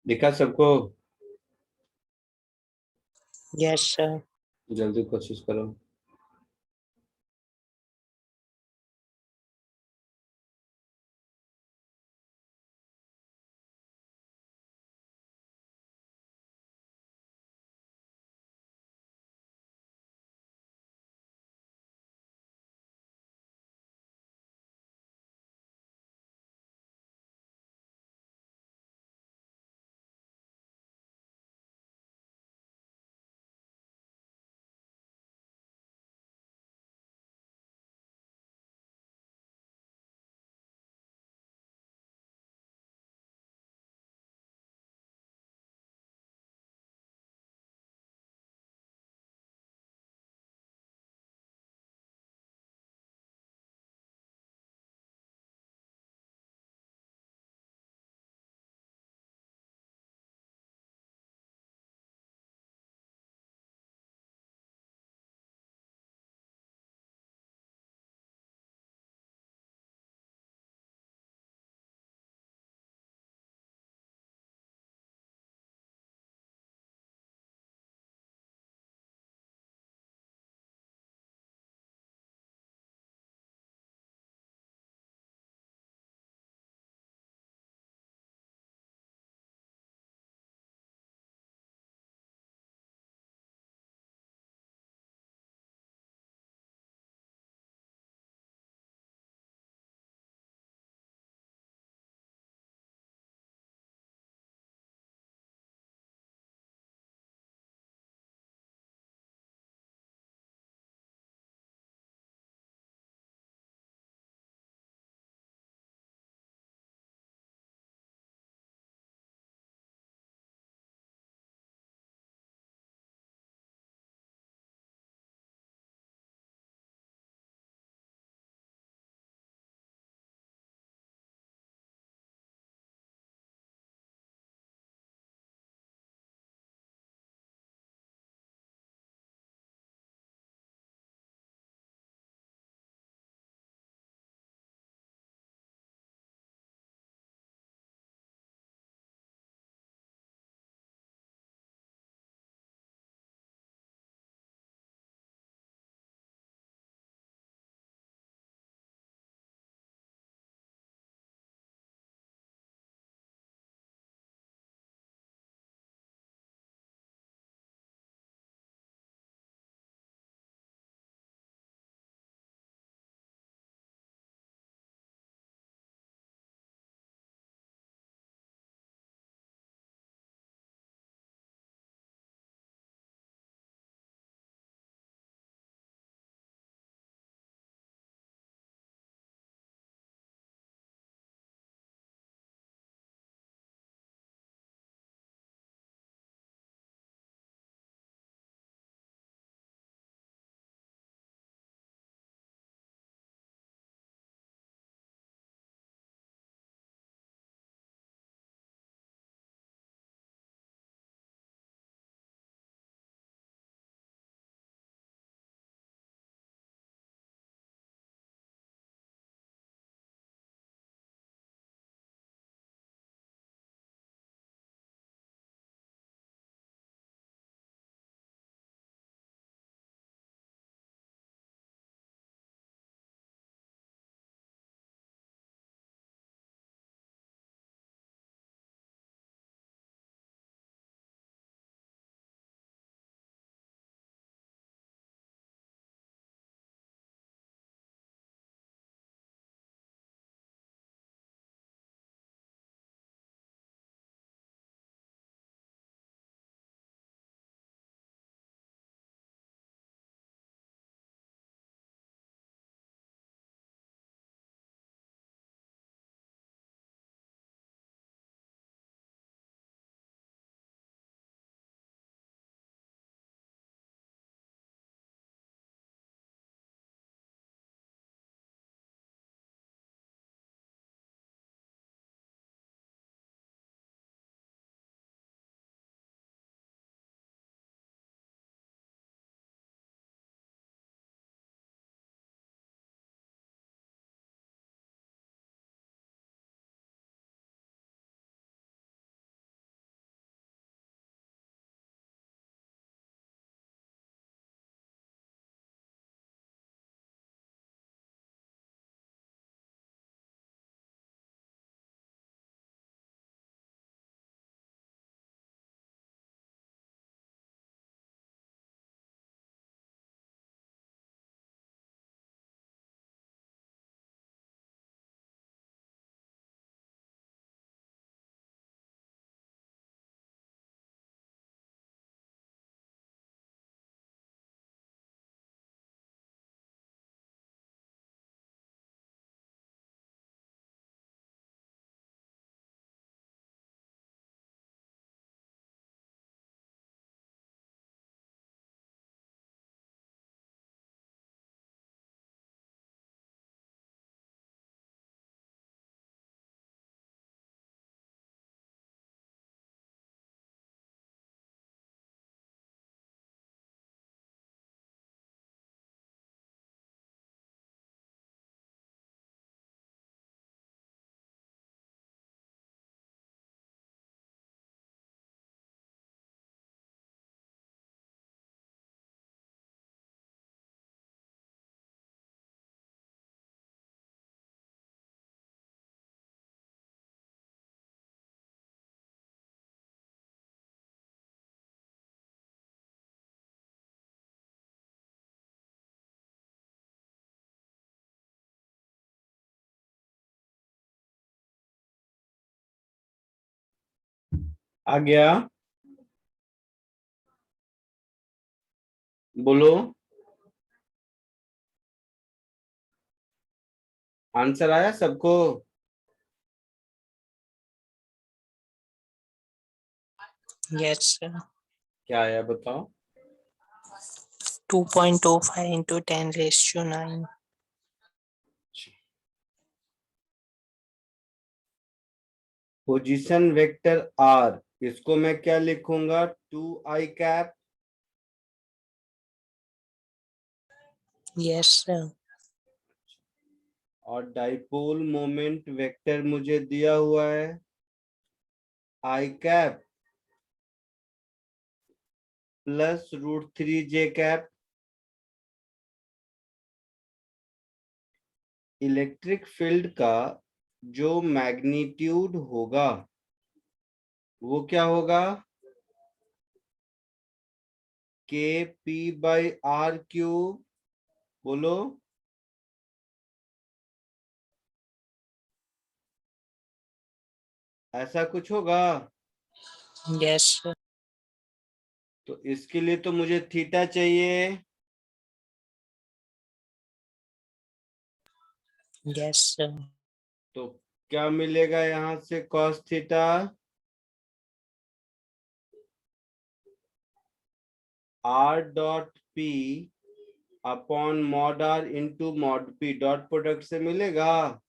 दिखा सबको? Yes, sir. जल्दी कोशिश करो। आ गया? बोलो, आंसर आया सबको? Yes, sir. क्या आया बताओ? 2.25 into 10 raised to 9. Position vector r, इसको मैं क्या लिखूंगा? 2i cap. Yes, sir. और डाइपोल मोमेंट वेक्टर मुझे दिया हुआ है i cap plus √3j cap. Electric field का जो मैग्नीट्यूड होगा वो क्या होगा? KP/R³। बोलो, ऐसा कुछ होगा? Yes, sir. तो इसके लिए तो मुझे थीटा चाहिए। Yes, sir. तो क्या मिलेगा यहां से? Cos theta R.P upon mod R into mod P, dot product से मिलेगा।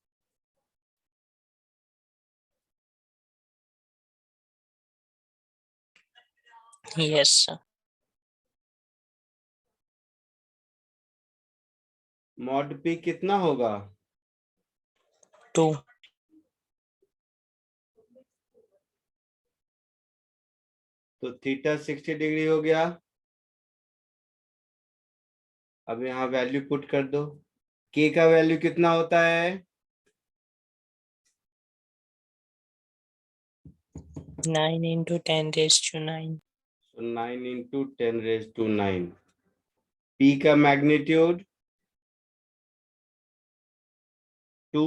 Yes, sir. मॉड P कितना होगा? 2. तो थीटा 60 डिग्री हो गया। अब यहाँ वैल्यू पुट कर दो। के का वैल्यू कितना होता है? 9 into 10 raised to 9. 9 into 10⁻⁹। P का magnitude 2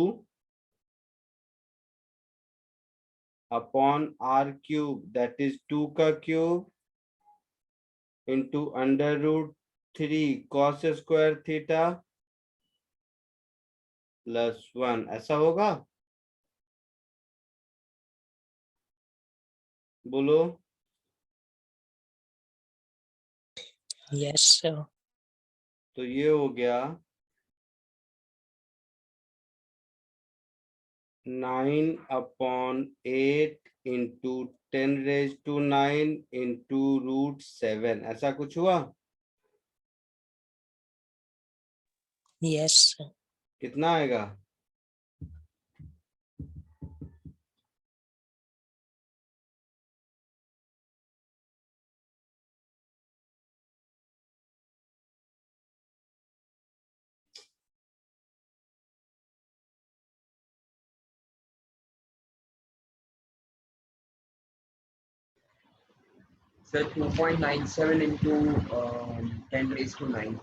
upon R³ that is 2 का cube into √3 cos square theta plus 1, ऐसा होगा? बोलो। Yes, sir. तो ये हो गया 9/8 इंटू 10⁻⁹ इंटू √7, ऐसा कुछ हुआ? Yes, sir. कितना आएगा? Sir, 2.97 into 10⁻⁹.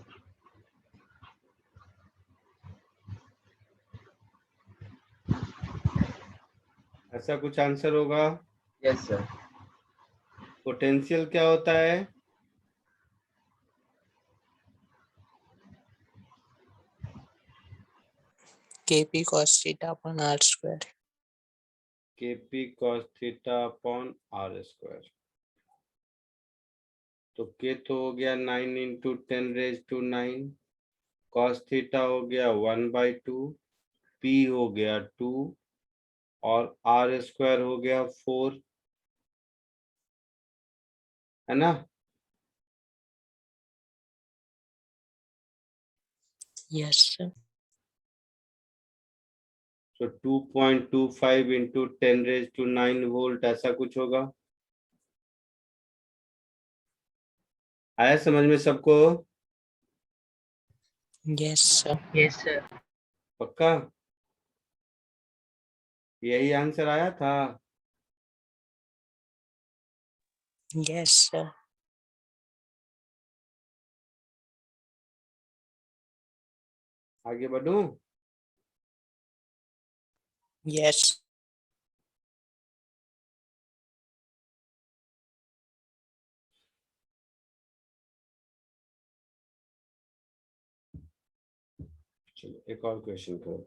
ऐसा कुछ आंसर होगा? Yes, sir. पोटेंशियल क्या होता है? KP cos theta upon R square. KP cos theta upon R²। तो के तो हो गया 9 इंटू 10⁻⁹, cos थीटा हो गया 1/2, P हो गया 2 और R² हो गया 4, है ना? Yes, sir. तो 2.25 इंटू 10⁻⁹ वोल्ट, ऐसा कुछ होगा? आया समझ में सबको? Yes, sir. Yes, sir. पक्का? यही आंसर आया था? Yes, sir. आगे बढ़ूं? Yes. चलो एक और क्वेश्चन करो।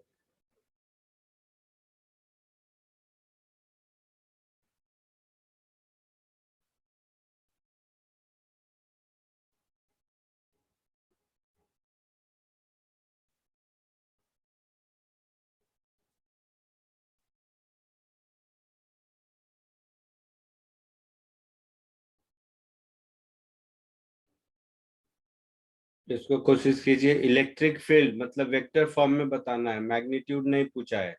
इसको कोशिश कीजिए। इलेक्ट्रिक फील्ड मतलब वेक्टर फॉर्म में बताना है, मैग्नीट्यूड नहीं पूछा है।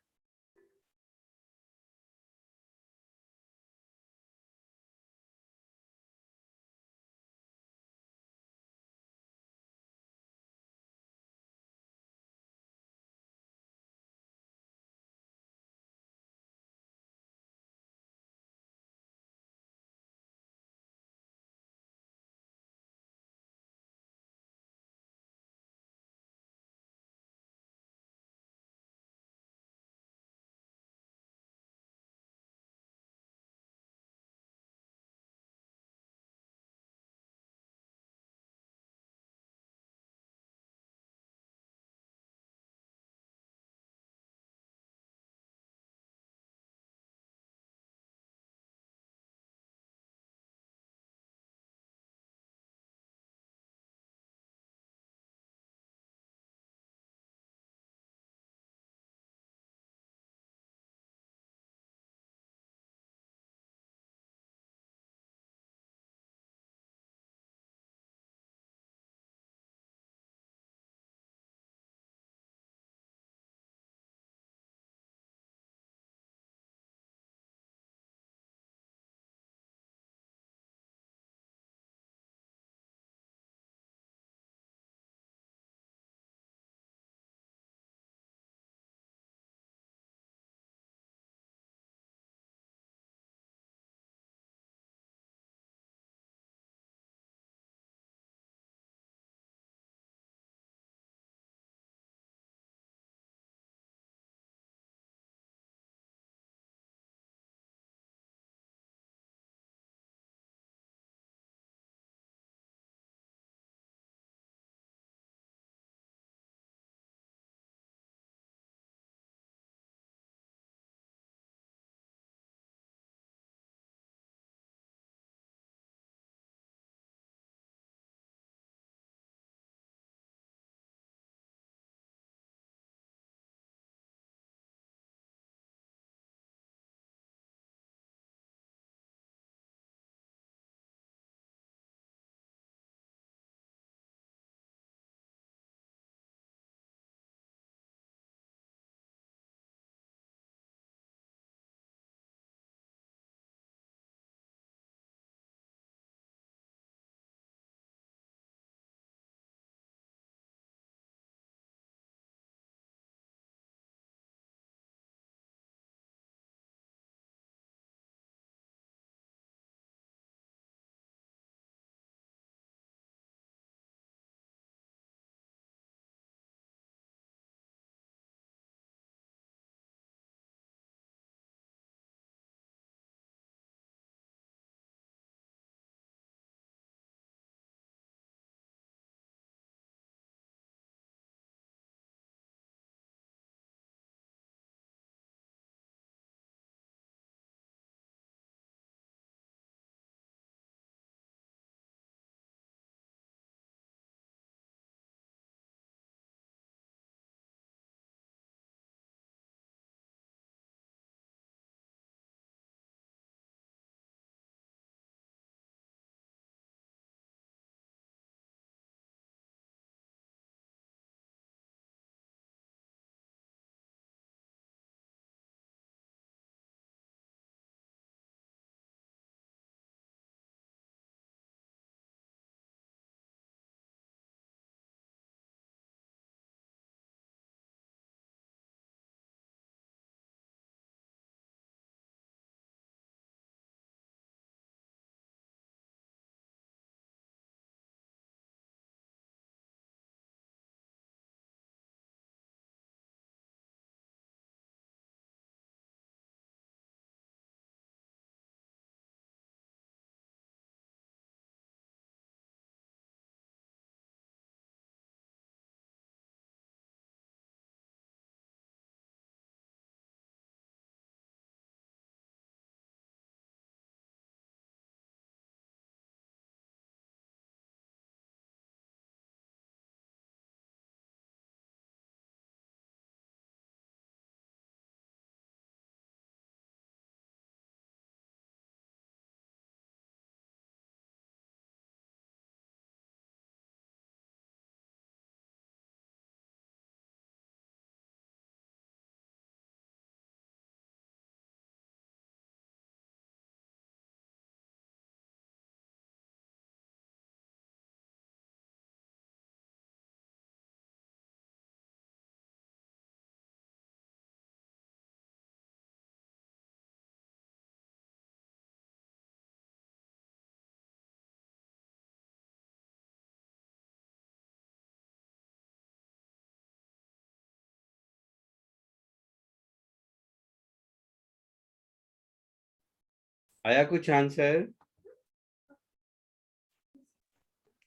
आया कुछ आंसर?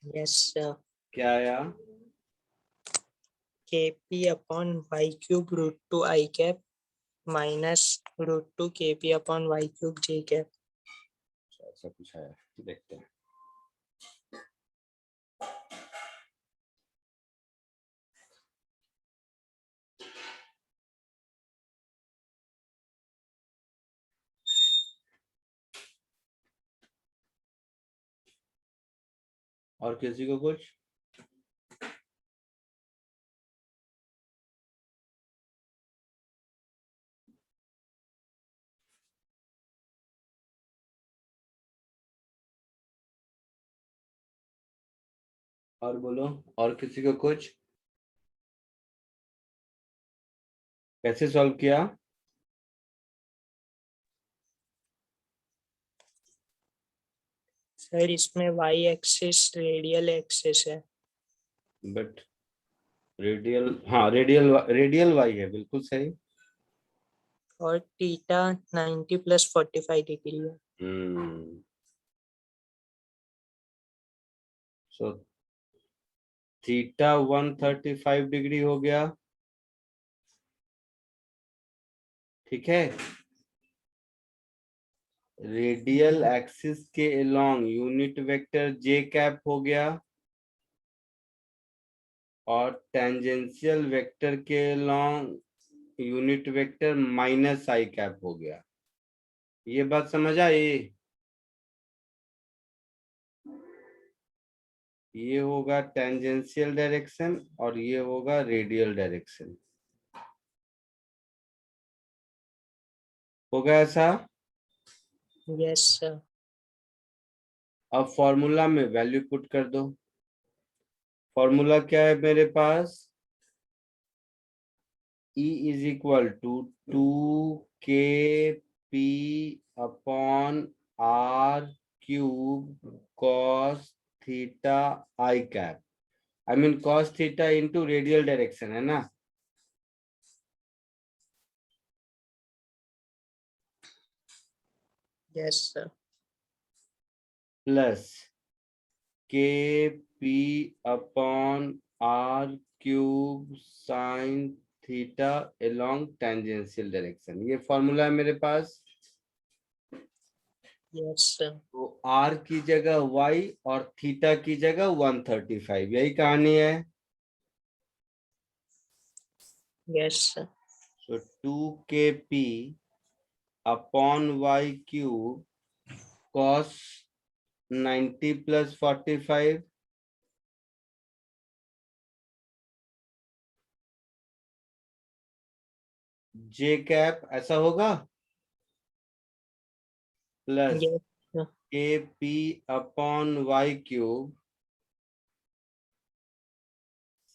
Yes, sir. क्या आया? KP upon y cube root 2 I cap minus root 2 KP upon y cube j cap. ऐसा कुछ आया, देखते हैं। और किसी को कुछ? और बोलो, और किसी को कुछ? कैसे सॉल्व किया? सर इसमें y एक्सिस रेडियल एक्सिस है बट रेडियल, हाँ रेडियल वाई है, बिल्कुल सही। और थीटा 90 प्लस 45 डिग्री है। सो थीटा 135 डिग्री हो गया, ठीक है। रेडियल एक्सिस के अलोंग यूनिट वेक्टर जे कैप हो गया, और टेंजेंशियल वेक्टर के अलोंग यूनिट वेक्टर माइनस आई कैप हो गया। ये बात समझ आई? ये होगा टेंजेंशियल डायरेक्शन और ये होगा रेडियल डायरेक्शन। होगा ऐसा? Yes sir. अब फॉर्मूला में वैल्यू पुट कर दो। फॉर्मूला क्या है मेरे पास? E is equal to 2kp upon r cube cos theta I cap, I mean cos theta into radial direction, है ना? Yes sir. Plus kp upon r cube sine theta along tangential direction. ये formula है मेरे पास। Yes sir. तो r की जगह y और थीटा की जगह 135, यही कहानी है। Yes sir. So 2kp upon y cube cos 90 plus 45 J cap, ऐसा होगा। Plus yes sir. kp upon y cube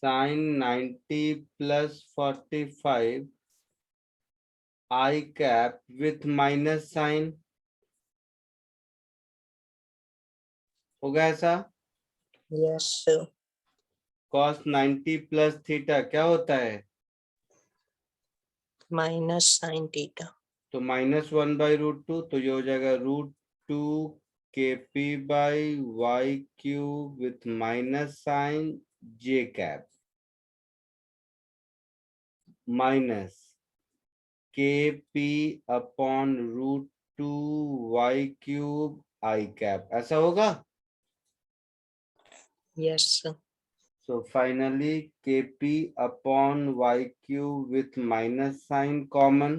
sine 90 plus 45 I cap with minus sine, होगा ऐसा। Yes sir. cos 90 plus theta क्या होता है? Minus sine theta. तो -1/√2, तो ये हो जाएगा √2 kp by Y cube with minus sine J cap minus kp upon √2 Y cube I cap, ऐसा होगा। Yes sir. So finally kp upon y cube with minus sign common,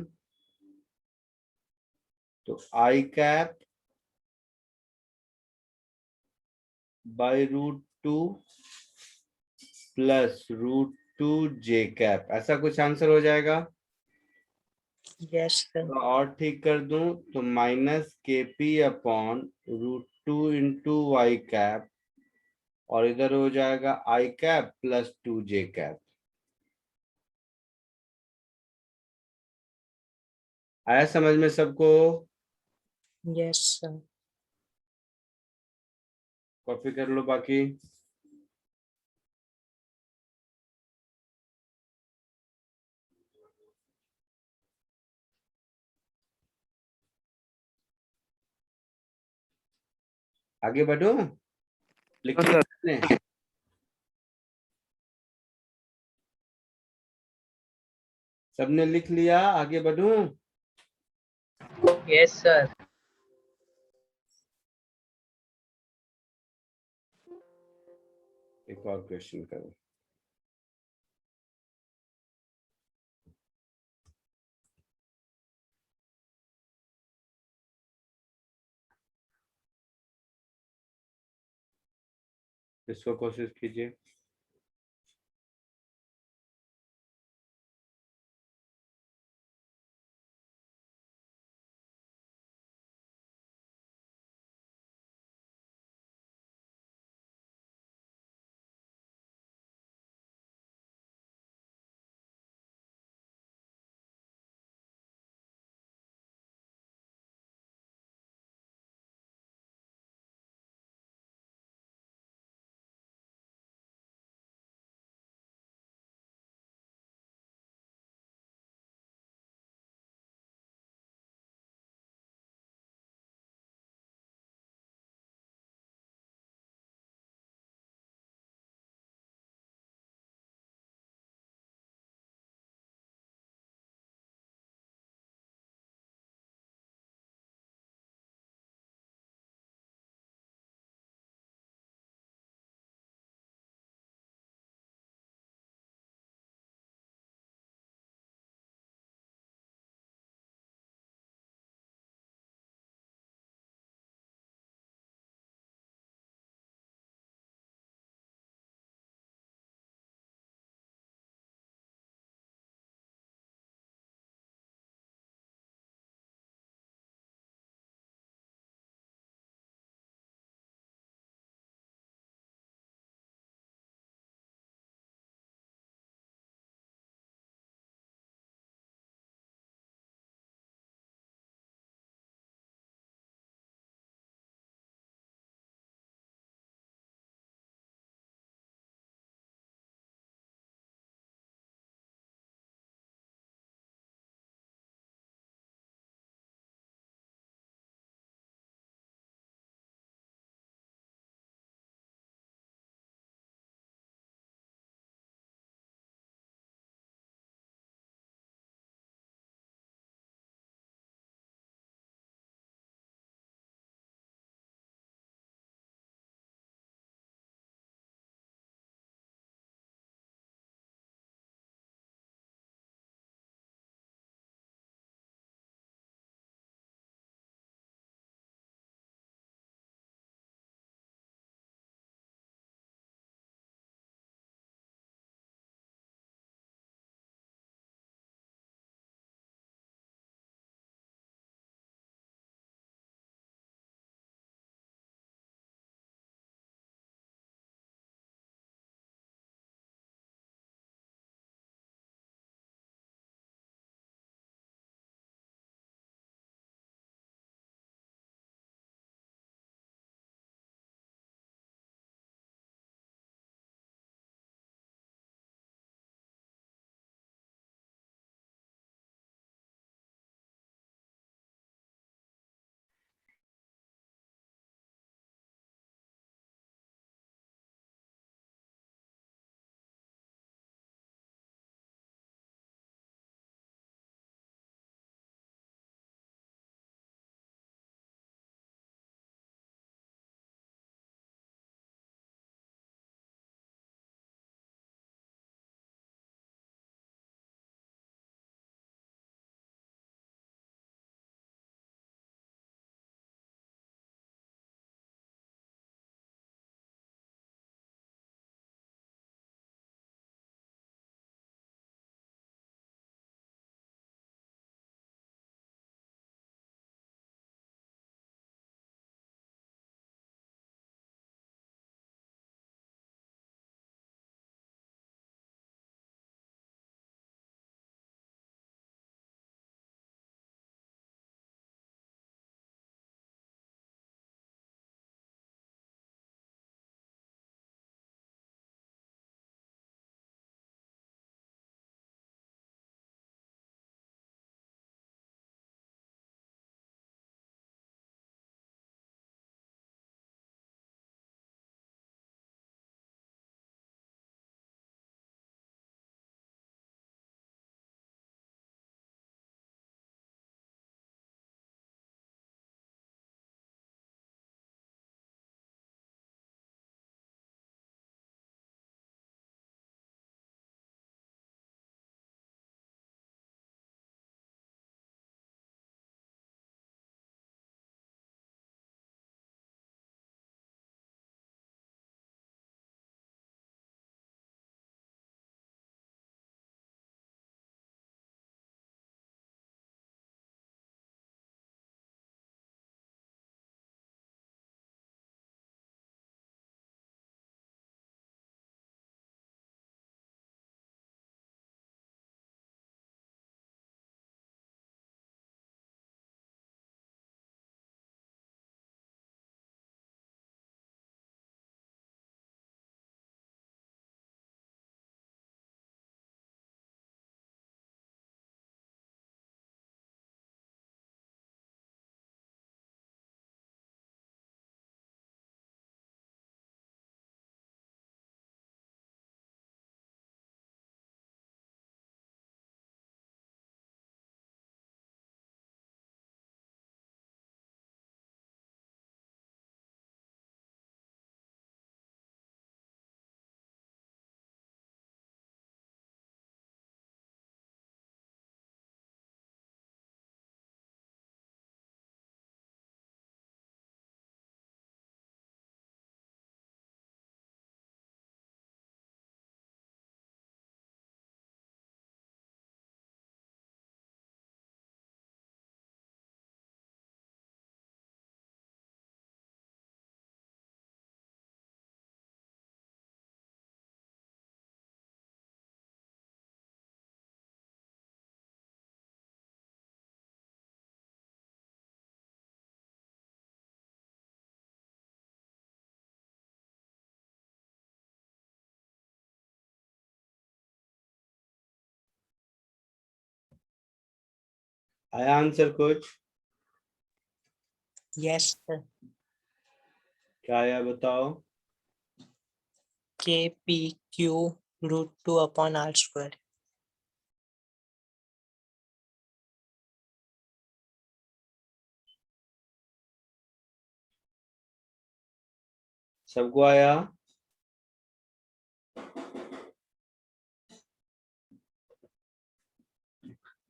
तो I cap by √2 plus √2 j cap, ऐसा कुछ answer हो जाएगा। Yes sir. तो और ठीक कर दूं तो minus kp upon √2 into y cap, और इधर हो जाएगा I cap plus 2j cap. आया समझ में सबको? Yes sir. कॉपी कर लो बाकी। आगे बढ़ो, लिख हाँ, लिया सर। आपने? सबने लिख लिया, आगे बढ़ूं? Yes sir. एक और क्वेश्चन करो। इसको कोशिश कीजिए। आया आंसर कुछ? yes sir. क्या आया बताओ? KPQ root 2 upon R square. सबको आया?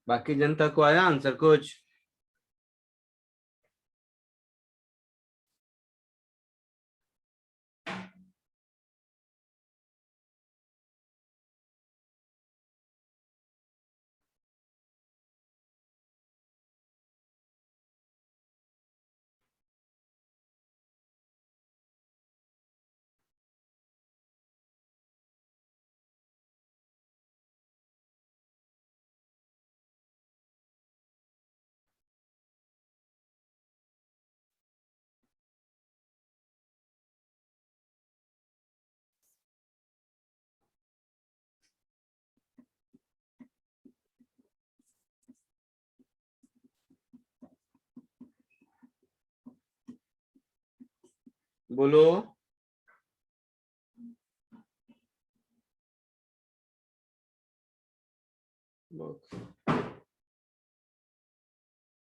बाकी जनता को आया आंसर कुछ? बोलो।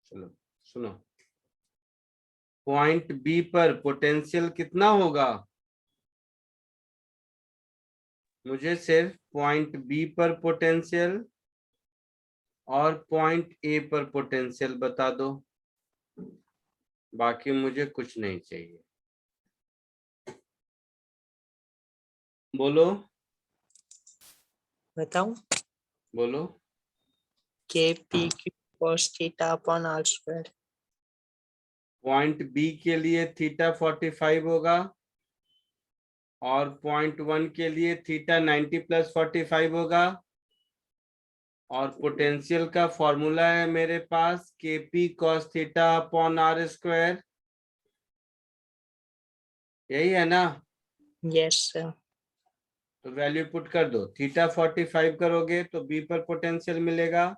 चलो सुनो, पॉइंट बी पर पोटेंशियल कितना होगा? मुझे सिर्फ पॉइंट बी पर पोटेंशियल और पॉइंट ए पर पोटेंशियल बता दो, बाकी मुझे कुछ नहीं चाहिए। बोलो बताऊं? बोलो। KPQ cos theta upon R square. Point b के लिए थीटा 45 होगा और पॉइंट 1 के लिए थीटा 90 + 45 होगा, और पोटेंशियल का फॉर्मूला है मेरे पास KP cos theta upon R square. यही है ना? Yes sir. तो वैल्यू पुट कर दो। थीटा 45 करोगे तो बी पर पोटेंशियल मिलेगा,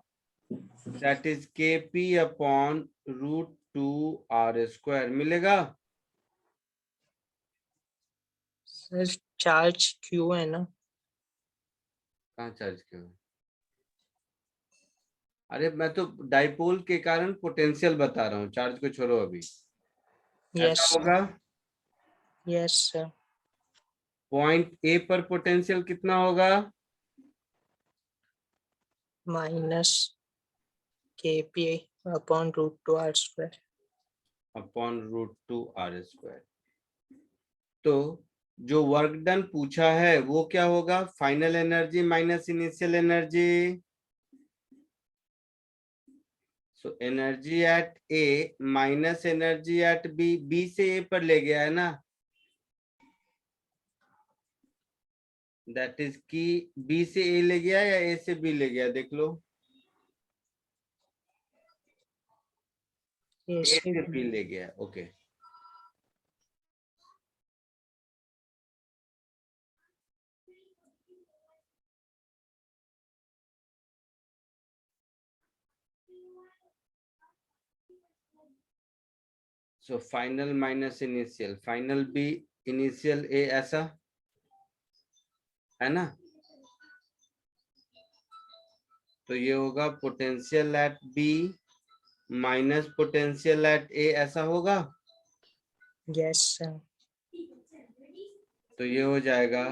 that is KP upon √2 R square मिलेगा। सर चार्ज Q है ना? कहाँ चार्ज क्यों? अरे मैं तो डाइपोल के कारण पोटेंशियल बता रहा हूँ, चार्ज को छोड़ो अभी। Yes ऐसा sir. होगा। Yes sir. पॉइंट ए पर पोटेंशियल कितना होगा? Minus KP upon √2 R square. Upon √2 R square. तो जो वर्क डन पूछा है वो क्या होगा? Final energy minus initial energy. So energy at a minus energy at b. B से ए पर ले गया है ना, दैट इज की बी से ए ले गया या ए से बी ले गया, देख लो। ए Yes से बी ले गया, okay. So final minus initial, final B initial A, ऐसा है ना? तो ये होगा potential at B minus potential at A, ऐसा होगा। Yes sir. तो ये हो जाएगा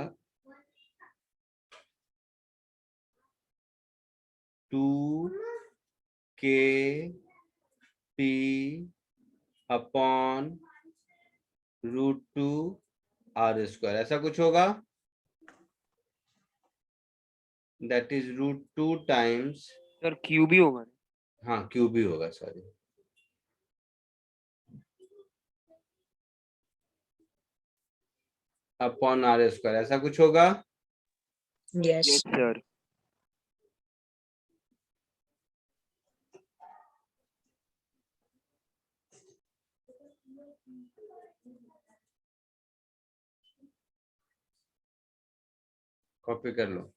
2KP अपॉन √2 R स्क्वायर, ऐसा कुछ होगा। That is √2 times, sir Q भी होगा। हाँ क्यू भी होगा, सॉरी। अपॉन R स्क्वायर, ऐसा कुछ होगा। Yes. Yes sir. कॉपी कर लो।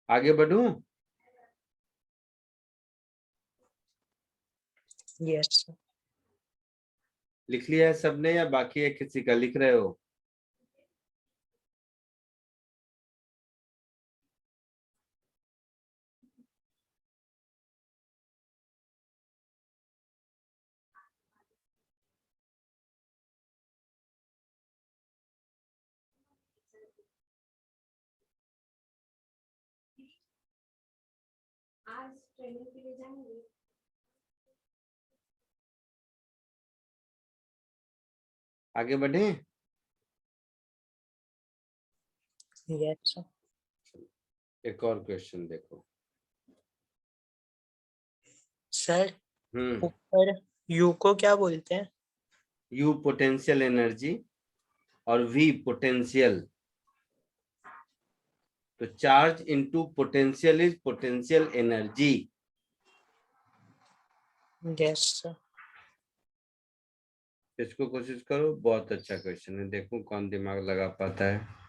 आगे बढ़ूं? Yes sir. लिख लिया है सबने या बाकी है किसी का? लिख रहे हो? आज ट्रेनिंग के लिए जाएंगे। आगे बढ़े? Yes sir. एक और क्वेश्चन देखो। सर हम्म। ऊपर यू को क्या बोलते हैं? यू पोटेंशियल एनर्जी और वी पोटेंशियल। तो charge into potential is potential energy. Yes sir. इसको कोशिश करो, बहुत अच्छा क्वेश्चन है, देखो कौन दिमाग लगा पाता है।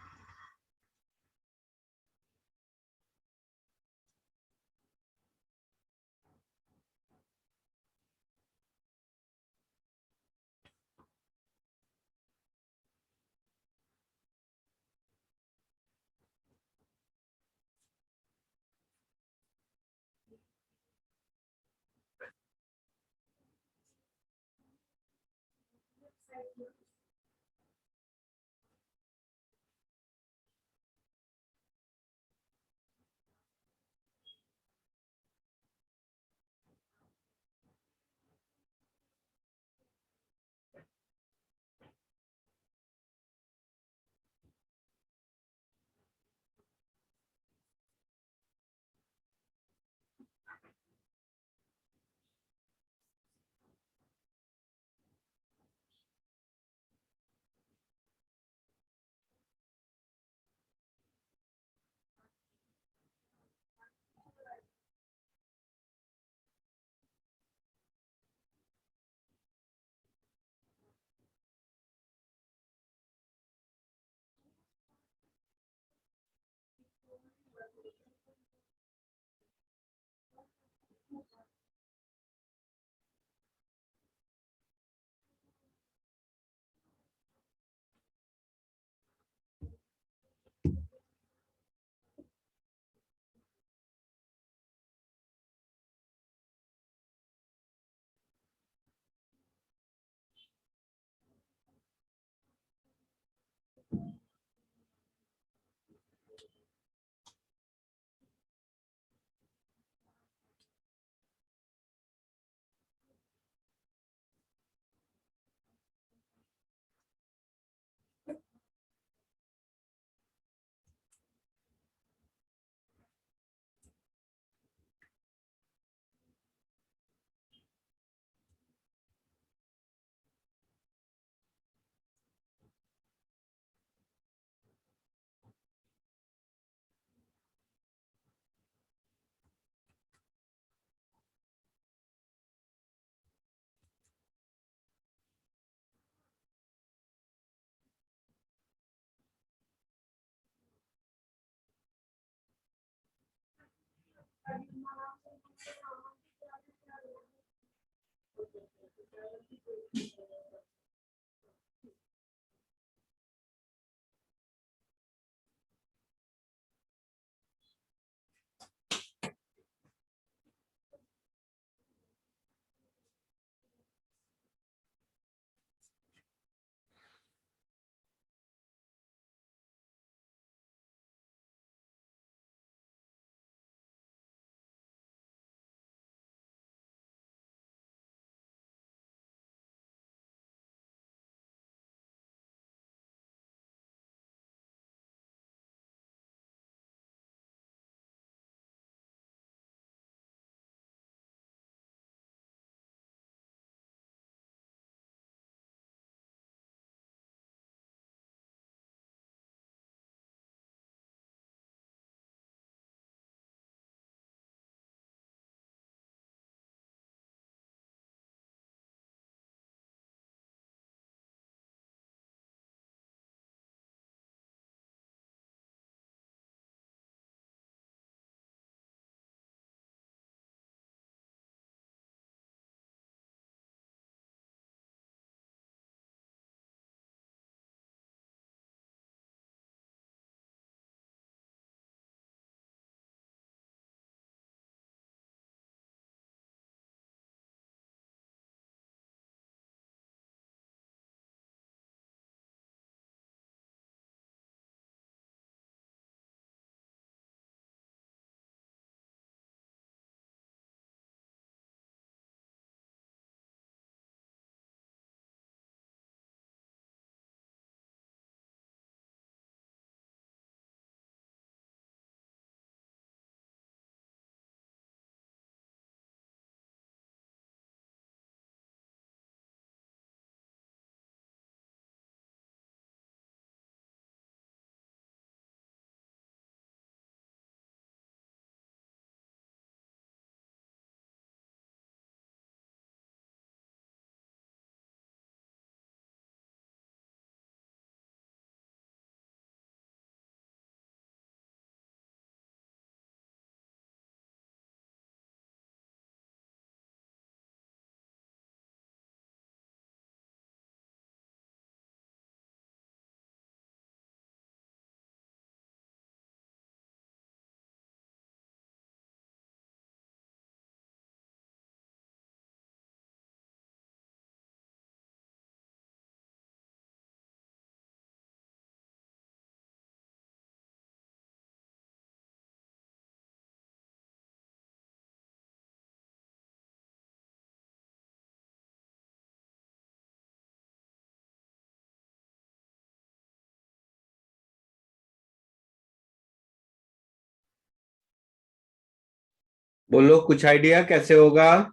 बोलो कुछ आइडिया कैसे होगा?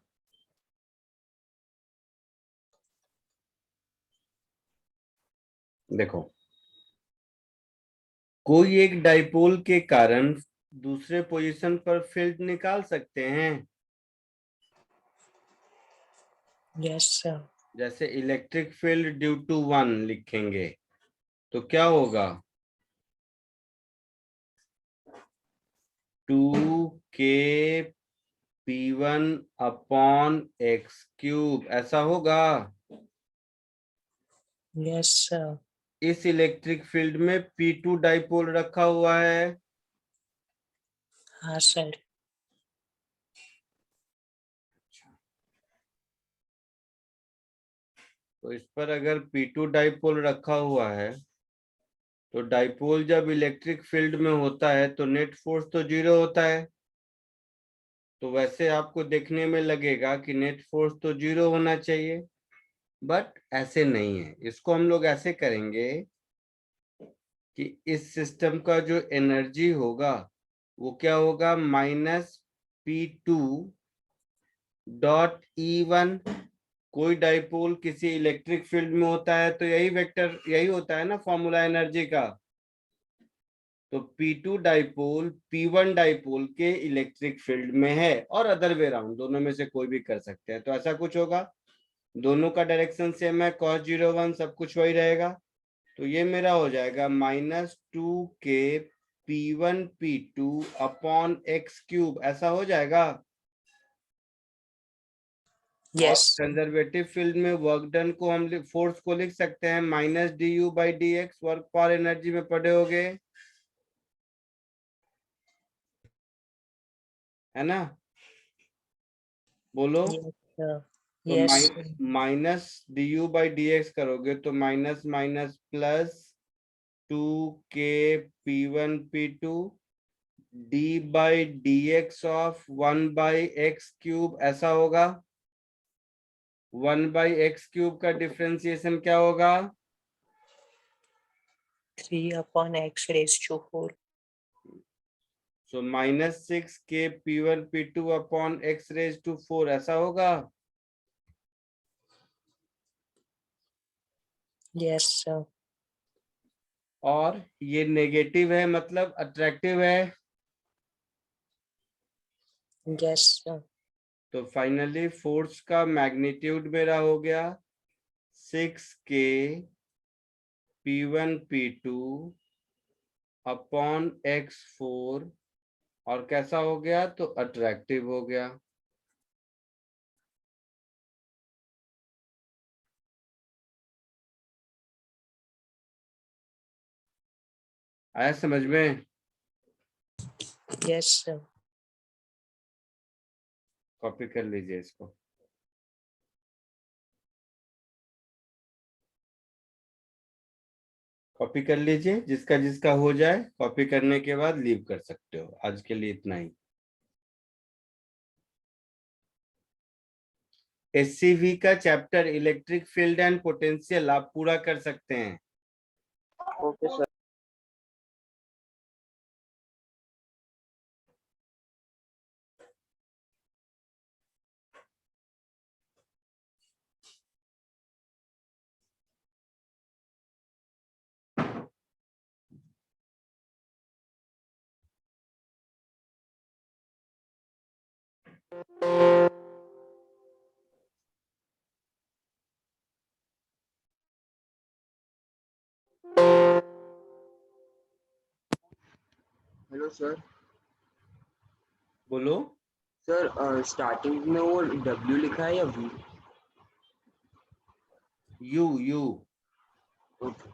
देखो, कोई एक डाइपोल के कारण दूसरे पोजीशन पर फील्ड निकाल सकते हैं। Yes sir. जैसे इलेक्ट्रिक फील्ड ड्यू टू 1 लिखेंगे तो क्या होगा? 2k P1 upon x cube, ऐसा होगा। Yes sir. इस इलेक्ट्रिक फील्ड में P2 डाइपोल रखा हुआ है। हाँ सर। तो इस पर अगर P2 डाइपोल रखा हुआ है तो डाइपोल जब इलेक्ट्रिक फील्ड में होता है तो नेट फोर्स तो 0 होता है। तो वैसे आपको देखने में लगेगा कि नेट फोर्स तो 0 होना चाहिए, बट ऐसे नहीं है। इसको हम लोग ऐसे करेंगे कि इस सिस्टम का जो एनर्जी होगा वो क्या होगा? -P2 dot E1। कोई डाइपोल किसी इलेक्ट्रिक फील्ड में होता है तो यही वेक्टर, यही होता है ना फॉर्मूला एनर्जी का। तो P2 डाइपोल P1 डाइपोल के इलेक्ट्रिक फील्ड में है, और अदर वे राउंड, दोनों में से कोई भी कर सकते हैं। तो ऐसा कुछ होगा, दोनों का डायरेक्शन सेम है, cos 0 1 सब कुछ वही रहेगा। तो ये मेरा हो जाएगा -2k P1 P2 upon x cube, ऐसा हो जाएगा। और यस। कंजर्वेटिव फील्ड में वर्क डन को हम फोर्स को लिख सकते हैं -du/dx, वर्क पर एनर्जी में पढ़े होगे, है ना? बोलो। Yes sir. तो यस। -du/dx करोगे तो minus minus plus 2k P1 P2 d/dx of 1/x cube, ऐसा होगा। 1/x क्यूब का डिफरेंशिएशन क्या होगा? 3/x⁴। सो -6k P1 P2 upon x⁴, ऐसा होगा। Yes sir. और ये नेगेटिव है मतलब अट्रैक्टिव है। Yes sir. तो फाइनली फोर्स का मैग्नीट्यूड मेरा हो गया 6k P1 P2 upon x⁴, और कैसा हो गया? तो अट्रैक्टिव हो गया। आया समझ में? Yes sir. कॉपी कर लीजिए इसको। कॉपी कर लीजिए, जिसका जिसका हो जाए कॉपी करने के बाद लीव कर सकते हो। आज के लिए इतना ही। SCV का chapter electric field and potential आप पूरा कर सकते हैं। Okay sir. Hello sir. बोलो। सर स्टार्टिंग में वो W लिखा है या V? यू। ओके।